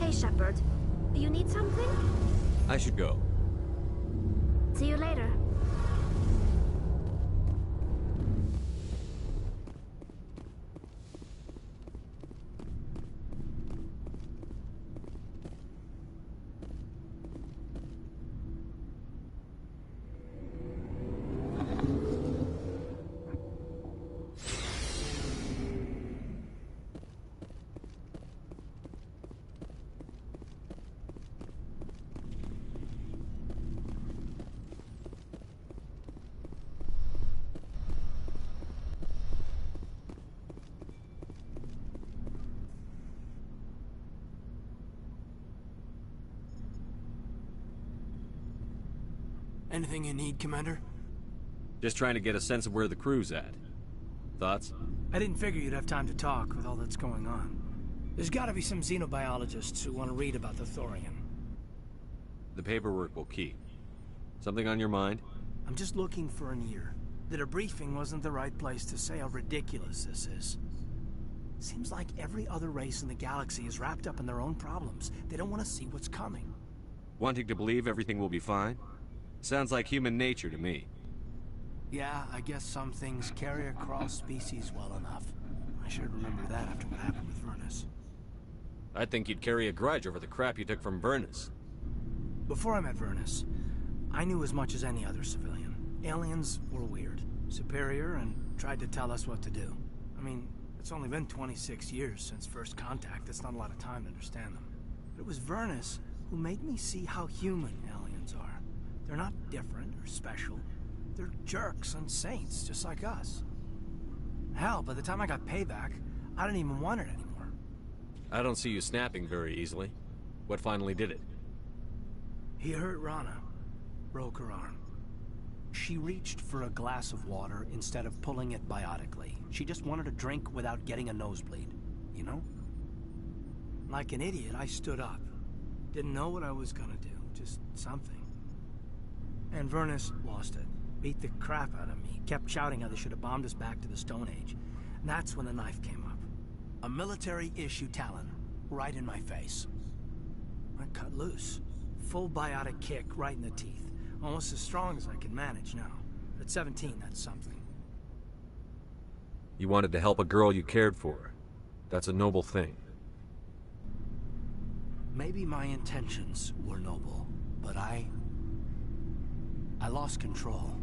Hey, Shepard. You need something? I should go. See you later. Anything you need, Commander? Just trying to get a sense of where the crew's at. Thoughts? I didn't figure you'd have time to talk with all that's going on. There's gotta be some xenobiologists who want to read about the Thorian. The paperwork will keep. Something on your mind? I'm just looking for an ear. The debriefing wasn't the right place to say how ridiculous this is. Seems like every other race in the galaxy is wrapped up in their own problems. They don't want to see what's coming. Wanting to believe everything will be fine? Sounds like human nature to me. Yeah, I guess some things carry across species well enough. I should remember that after what happened with Vernus. I think you'd carry a grudge over the crap you took from Vernus. Before I met Vernus, I knew as much as any other civilian. Aliens were weird, superior, and tried to tell us what to do. I mean, it's only been 26 years since first contact. That's not a lot of time to understand them. But it was Vernus who made me see how human aliens are. They're not different or special. They're jerks and saints, just like us. Hell, by the time I got payback, I didn't even want it anymore. I don't see you snapping very easily. What finally did it? He hurt Rana. Broke her arm. She reached for a glass of water instead of pulling it biotically. She just wanted a drink without getting a nosebleed, you know? Like an idiot, I stood up. Didn't know what I was gonna do, just something. And Vernus lost it. Beat the crap out of me. Kept shouting how they should have bombed us back to the Stone Age. And that's when the knife came up. A military-issue talon, right in my face. I cut loose. Full biotic kick right in the teeth. Almost as strong as I can manage now. At 17, that's something. You wanted to help a girl you cared for. That's a noble thing. Maybe my intentions were noble, but I lost control.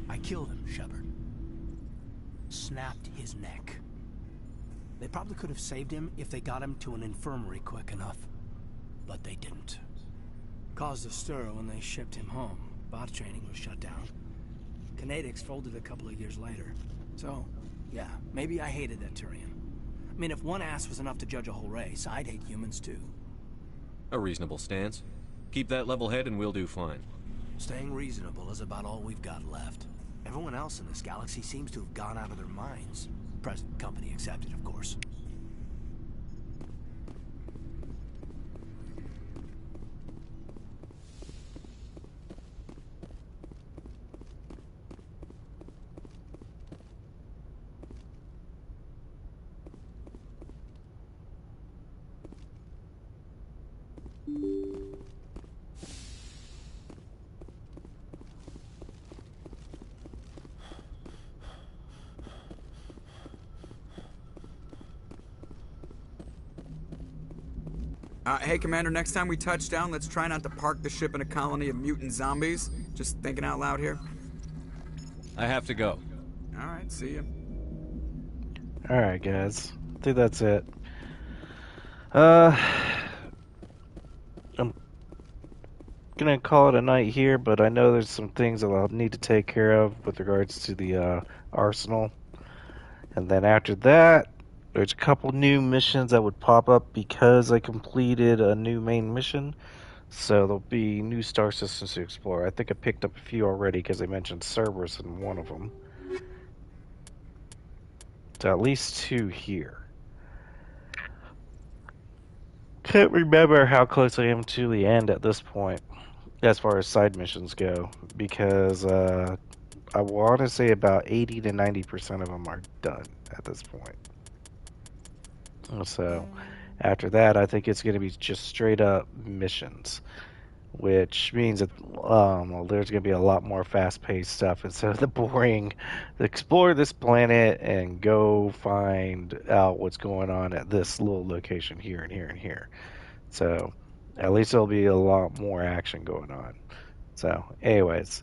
I killed him, Shepard. Snapped his neck. They probably could have saved him if they got him to an infirmary quick enough. But they didn't. Caused a stir when they shipped him home. Bot training was shut down. Kinetics folded a couple of years later. So, yeah, maybe I hated that Turian. I mean, if one ass was enough to judge a whole race, I'd hate humans too. A reasonable stance. Keep that level head and we'll do fine. Staying reasonable is about all we've got left. Everyone else in this galaxy seems to have gone out of their minds. Present company accepted, of course. Hey, Commander, next time we touch down, let's try not to park the ship in a colony of mutant zombies. Just thinking out loud here. I have to go. Alright, see ya. Alright, guys. I think that's it. I'm gonna call it a night here, but I know there's some things that I'll need to take care of with regards to the arsenal. And then after that, there's a couple new missions that would pop up because I completed a new main mission. So there'll be new star systems to explore. I think I picked up a few already because I mentioned Cerberus in one of them. So at least 2 here. Can't remember how close I am to the end at this point, as far as side missions go, because I want to say about 80 to 90% of them are done at this point. So after that, I think it's going to be just straight up missions, which means that well, there's going to be a lot more fast-paced stuff instead of the boring explore this planet and go find out what's going on at this little location here and here and here. So at least there'll be a lot more action going on. So anyways,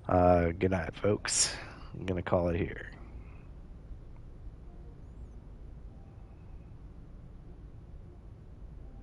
good night, folks. I'm going to call it here.